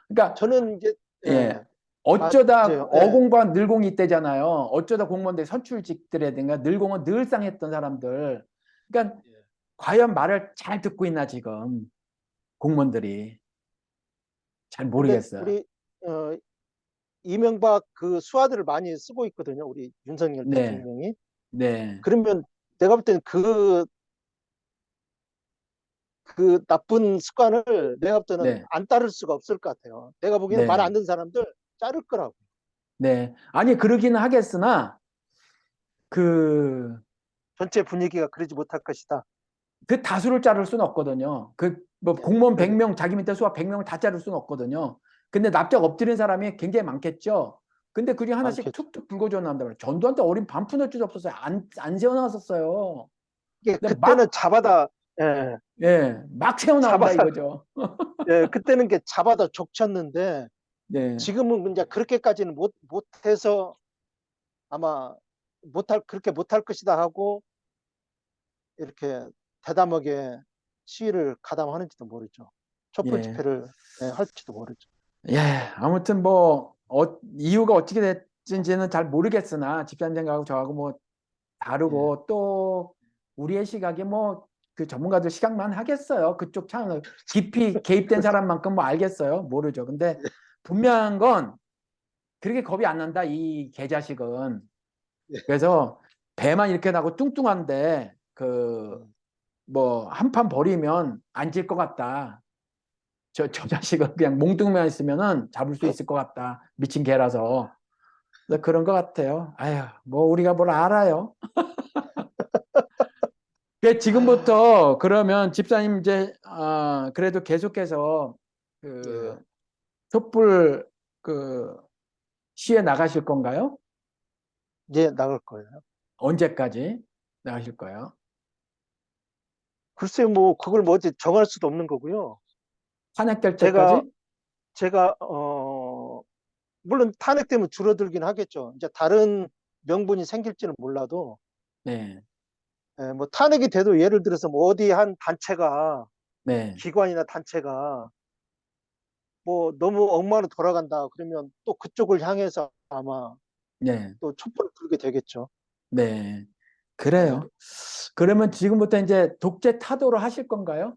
그러니까, 저는 이제 예. 예, 어쩌다 맞아요. 예, 어공과 늘공이 있대잖아요. 어쩌다 공무원들 선출직들이라든가 늘공은 늘상 했던 사람들. 그러니까 과연 말을 잘 듣고 있나 지금 공무원들이 잘 근데 모르겠어요. 우리 어, 이명박 그 수하들을 많이 쓰고 있거든요. 우리 윤석열 네, 대통령이. 네, 그러면 내가 볼 때는 그 나쁜 습관을 내가 볼 때는 네, 안 따를 수가 없을 것 같아요. 내가 보기에는 말 네, 안 듣는 사람들 자를 거라고. 네. 아니 그러기는 하겠으나 그 전체 분위기가 그러지 못할 것이다. 그 다수를 자를 수는 없거든요. 그 뭐 예, 공무원 그러니까 100명 자기 밑에 수학 100명을 다 자를 수는 없거든요. 근데 납작 엎드린 사람이 굉장히 많겠죠. 근데 그중에 하나씩 많겠죠. 툭툭 불거져 나온다 말이에요. 전두환 때 어린 반푼을 줄 없었어요. 안 세워놨었어요. 이게 근데 그때는 잡아다 예, 막 세워나온다 잡아다 이거죠. 예, 그때는 게 잡아다 족쳤는데 네, 지금은 이제 그렇게까지는 못해서 아마 그렇게 못할 것이다 하고 이렇게 대담하게 시위를 가담하는지도 모르죠. 촛불 예, 집회를 할지도 모르죠. 예. 아무튼 뭐 이유가 어떻게 됐는지는 잘 모르겠으나 집단장하고 저하고 뭐 예, 다르고 또 우리의 시각이 뭐 그 전문가들 시각만 하겠어요. 그쪽 차원을 깊이 개입된 그렇죠. 사람만큼 뭐 알겠어요. 모르죠. 근데 분명한 건 그렇게 겁이 안 난다. 이 개자식은. 예, 그래서 배만 이렇게 나고 뚱뚱한데 그 음, 뭐 한판 버리면 안 질 것 같다. 저 자식은 그냥 몽뚱이만 있으면은 잡을 수 있을 것 같다. 미친 개라서. 그런 것 같아요. 아휴, 뭐 우리가 뭘 알아요. 아, 지금부터 그러면 집사님 이제 그래도 계속해서 그 예, 촛불 그 시에 나가실 건가요? 이제 나갈 거예요. 언제까지 나가실 거예요? 글쎄요, 뭐 그걸 뭐 어디 정할 수도 없는 거고요. 탄핵될 제가 때까지? 제가 물론 탄핵 때문에 줄어들긴 하겠죠. 이제 다른 명분이 생길지는 몰라도 네, 뭐 탄핵이 돼도 예를 들어서 뭐 어디 한 단체가 네, 기관이나 단체가 뭐 너무 엉망으로 돌아간다 그러면 또 그쪽을 향해서 아마 네, 또 촛불을 들게 되겠죠. 네. 예. 그래요. 그러면 지금부터 이제 독재 타도를 하실 건가요?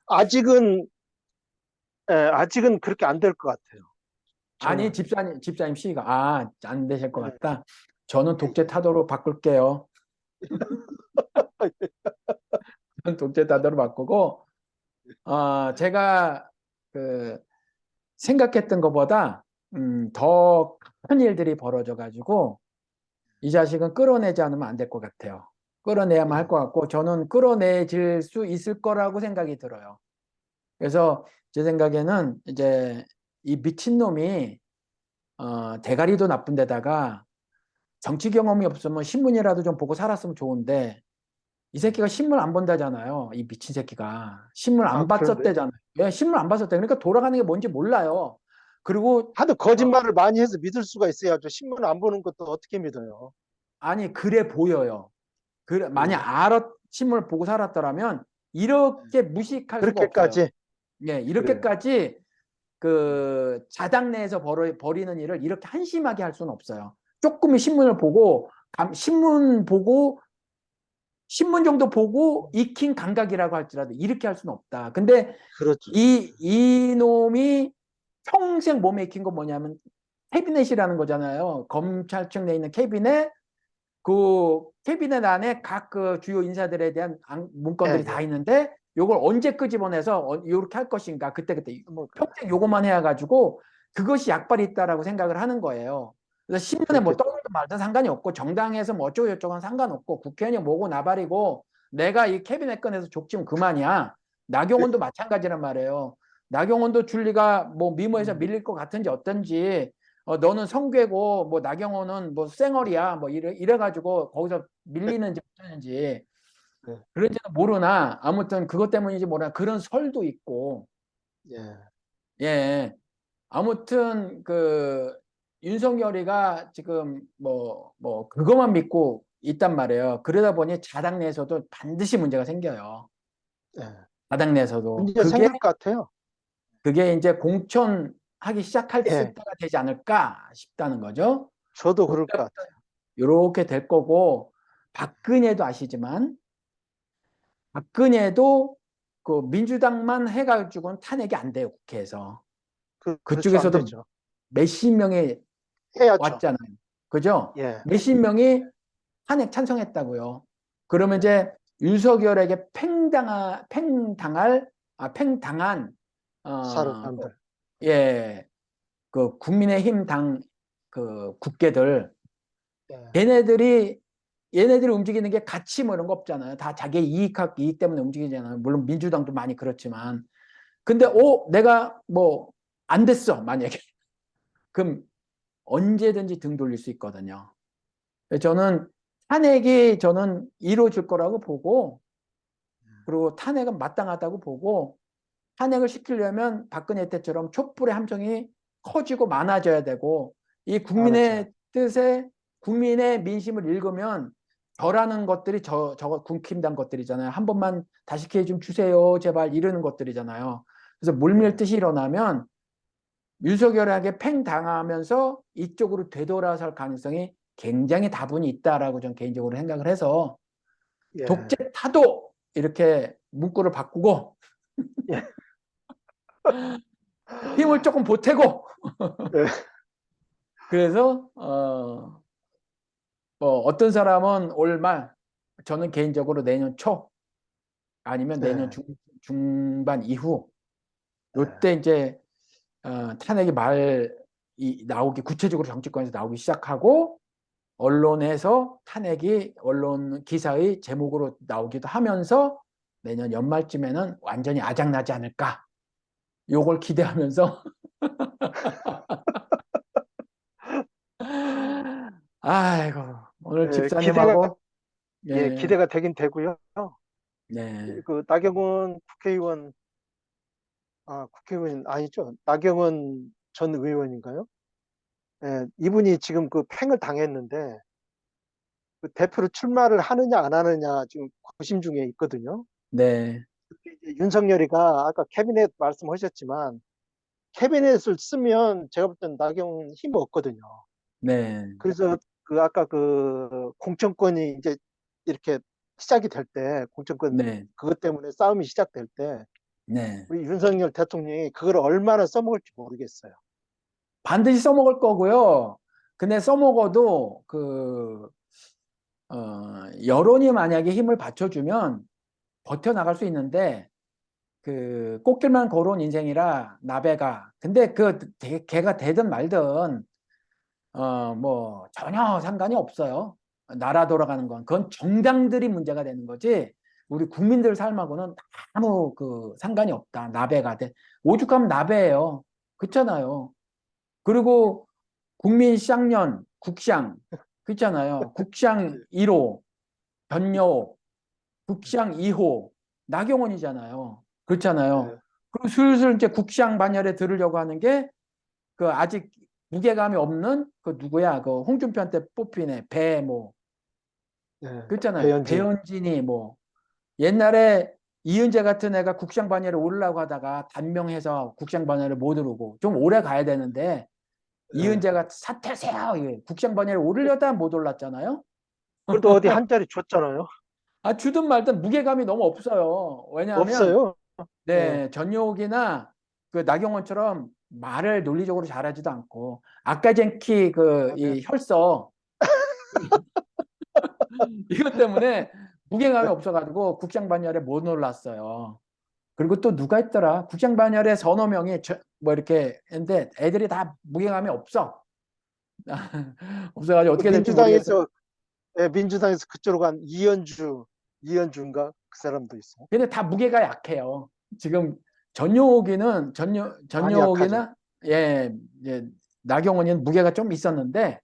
아직은 아직은 그렇게 안 될 것 같아요. 아니, 저는. 집사님 시위가, 안 되실 것 예, 같다. 저는 예, 독재 예. 타도로 바꿀게요. 저는 독재 타도로 바꾸고, 제가 그 생각했던 것보다, 더 큰 일들이 벌어져가지고, 이 자식은 끌어내지 않으면 안 될 것 같아요. 끌어내야만 할 예. 것 같고, 저는 끌어내질 수 있을 거라고 생각이 들어요. 그래서 제 생각에는 이제 이 미친놈이, 대가리도 나쁜 데다가 정치 경험이 없으면 신문이라도 좀 보고 살았으면 좋은데, 이 새끼가 신문 안 본다잖아요. 이 미친 새끼가. 신문 아, 안 그런데요? 봤었대잖아요. 왜 신문 안 봤었대. 그러니까 돌아가는 게 뭔지 몰라요. 그리고, 하도 어, 거짓말을 많이 해서 믿을 수가 있어야죠. 신문 안 보는 것도 어떻게 믿어요? 아니, 그래 보여요. 그래, 만약 그래요? 신문을 보고 살았더라면 이렇게 무식할 수가 없어요. 그렇게까지? 예, 그래요. 이렇게까지 그 자당 내에서 벌이는 일을 이렇게 한심하게 할 수는 없어요. 조금의 신문을 보고, 신문 정도 보고 익힌 감각이라고 할지라도 이렇게 할 수는 없다. 근데 그렇죠. 이놈이 평생 몸에 익힌 건 뭐냐면 캐비넷이라는 거잖아요. 검찰청 내에 있는 캐비넷, 그 캐비넷 안에 각 그 주요 인사들에 대한 예, 문건들이 다 예. 있는데 요걸 언제 끄집어내서 이렇게 할 것인가 그때 뭐, 평생 요것만 해가지고 그것이 약발이 있다라고 생각을 하는 거예요. 그래서 신문에 뭐 그렇겠죠. 떠들든 말든 상관이 없고 정당에서 뭐 어쩌고 저쩌고는 상관없고 국회의원이 뭐고 나발이고 내가 이 캐비넷 건에서 족치면 그만이야. 나경원도 마찬가지란 말이에요. 나경원도 줄리가 뭐 미모에서 음, 밀릴 것 같은지 어떤지 너는 성괴고 뭐 나경원은 뭐 쌩얼이야 뭐 이래가지고 거기서 밀리는지 어쩌는지 네. 그런지는 모르나 아무튼 그것 때문인지 모르나 그런 설도 있고 예. 예 아무튼 그 윤석열이가 지금 뭐 그것만 믿고 있단 말이에요. 그러다 보니 자당 내에서도 반드시 문제가 생겨요. 예. 자당 내에서도 문제 생길 것 같아요. 그게 이제 공천하기 시작할 예. 때가 되지 않을까 싶다는 거죠. 저도 그럴 것 같아요. 이렇게 될 거고 박근혜도 아시지만 박근혜도 그 민주당만 해가지고는 탄핵이 안 돼요 국회에서 그렇죠. 안 그쪽에서도 되죠. 몇십 명이 해야죠. 왔잖아요. 그죠? 예. 몇십 명이 탄핵 찬성했다고요. 그러면 예. 이제 윤석열에게 팽당한 어, 사람들. 예, 그 국민의힘 당 그 국회들 예. 걔네들이 얘네들이 움직이는 게 가치 뭐 이런 거 없잖아요. 다 자기 이익 때문에 움직이잖아요. 물론 민주당도 많이 그렇지만. 근데 내가 뭐 안 됐어 만약에 그럼 언제든지 등 돌릴 수 있거든요. 저는 탄핵이 저는 이루어질 거라고 보고 그리고 탄핵은 마땅하다고 보고 탄핵을 시키려면 박근혜 때처럼 촛불의 함정이 커지고 많아져야 되고 이 많아져야 국민의 뜻에 국민의 민심을 읽으면 저라는 것들이 저거 국힘당 것들이잖아요. 한 번만 다시 기회 좀 주세요. 제발 이러는 것들이잖아요. 그래서 예. 물밀듯이 일어나면 윤석열에게 팽당하면서 이쪽으로 되돌아설 가능성이 굉장히 다분히 있다라고 저는 개인적으로 생각을 해서 독재 예. 타도 이렇게 문구를 바꾸고 예. 힘을 조금 보태고 예. 그래서 뭐 어떤 사람은 올 말 저는 개인적으로 내년 초 아니면 내년 예. 중반 이후 예. 요때 이제 탄핵이 나오기 구체적으로 정치권에서 나오기 시작하고 언론에서 탄핵이 언론 기사의 제목으로 나오기도 하면서 내년 연말쯤에는 완전히 아작나지 않을까 요걸 기대하면서 아이고 오늘 예. 기대가 집사님하고 예, 기대가 되긴 되고요. 네, 그 나경원 국회의원 아, 국회의원 아니죠. 나경원 전 의원인가요? 예, 이분이 지금 그 팽을 당했는데 그 대표로 출마를 하느냐 안 하느냐 지금 고심 중에 있거든요. 네, 이제 윤석열이가 아까 캐비넷 말씀하셨지만 캐비넷을 쓰면 제가 볼 땐 나경원 힘 없거든요. 네, 그래서 그 아까 그 공천권이 이제 이렇게 시작이 될 때, 공천권 네, 그것 때문에 싸움이 시작될 때 네. 우리 윤석열 대통령이 그걸 얼마나 써먹을지 모르겠어요. 반드시 써먹을 거고요. 근데 써먹어도 여론이 만약에 힘을 받쳐주면 버텨나갈 수 있는데, 꽃길만 걸어온 인생이라, 나베가. 근데 걔가 되든 말든, 뭐, 전혀 상관이 없어요. 나라 돌아가는 건. 그건 정당들이 문제가 되는 거지, 우리 국민들 삶하고는 아무 상관이 없다. 나베가 돼. 오죽하면 나베예요. 그렇잖아요. 그리고 국민 쌍년, 국샹, 그렇잖아요. 국샹 1호, 변여옥, 국샹 2호, 나경원이잖아요. 그렇잖아요. 예, 그리고 슬슬 이제 국샹 반열에 들으려고 하는 게 아직 무게감이 없는 누구야? 홍준표한테 뽑히네. 뭐, 예, 그렇잖아요. 배현진. 배현진이 뭐, 옛날에 이은재 같은 애가 국샹 반열에 오르려고 하다가 단명해서 국샹 반열에 못 오르고 좀 오래 가야 되는데 예. 이은재가 사퇴하세요. 국장 반열에 오르려다 못 올랐잖아요. 그래도 어디 한 자리 줬잖아요. 아, 주든 말든 무게감이 너무 없어요. 왜냐하면 없어요. 예, 네, 전용욱이나 나경원처럼 말을 논리적으로 잘하지도 않고 아까젠키 맞아요. 이 혈서 이것 때문에 무게감이 없어가지고 국장 반열에 못 올랐어요. 그리고 또 누가 있더라? 국장 반열에 서너 명이 뭐 이렇게 했는데 애들이 다 무게감이 없어. 없어가지고 그 어떻게 될지 모르겠어. 민주당에서 그쪽으로 간 이현주인가? 그 사람도 있어요. 근데 다 무게가 약해요. 지금 전용욱이는 많이 약하죠. 전용욱이나 예, 나경원이는 무게가 좀 있었는데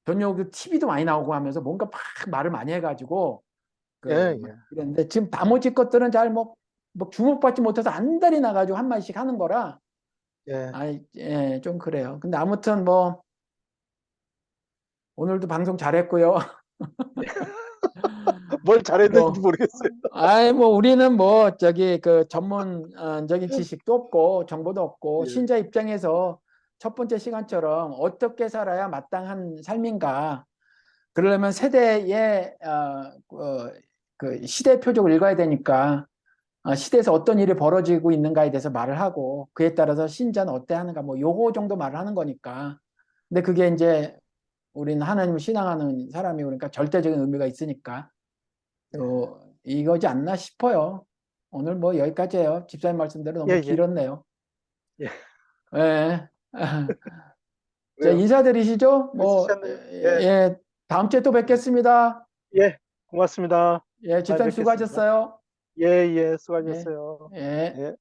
전용욱이 TV도 많이 나오고 하면서 뭔가 막 말을 많이 해가지고 예, 예, 그랬는데 지금 나머지 것들은 잘 뭐 주목받지 못해서 안달이 나가지고 한 마디씩 하는 거라 예. 좀 그래요. 근데 아무튼 뭐 오늘도 방송 잘했고요. 뭘 잘했는지 뭐 모르겠어요. 뭐 우리는 뭐 전문적인 지식도 없고 정보도 없고 예, 신자 입장에서 첫 번째 시간처럼 어떻게 살아야 마땅한 삶인가. 그러려면 세대의 시대 표적을 읽어야 되니까 시대에서 어떤 일이 벌어지고 있는가에 대해서 말을 하고 그에 따라서 신자는 어때 하는가 뭐 요거 정도 말을 하는 거니까. 근데 그게 이제 우리는 하나님을 신앙하는 사람이 그러니까 절대적인 의미가 있으니까 이거지 않나 싶어요. 오늘 뭐 여기까지예요. 집사님 말씀대로 예, 너무 예, 길었네요. 예. 예. 자, 그래요. 인사드리시죠. 뭐, 애쓰셨네요. 예, 다음 주에 또 예, 뵙겠습니다. 예. 고맙습니다. 예, 다음에 집사님 뵙겠습니다. 수고하셨어요. 예, 예. 예, 수고하셨어요. 예. 예.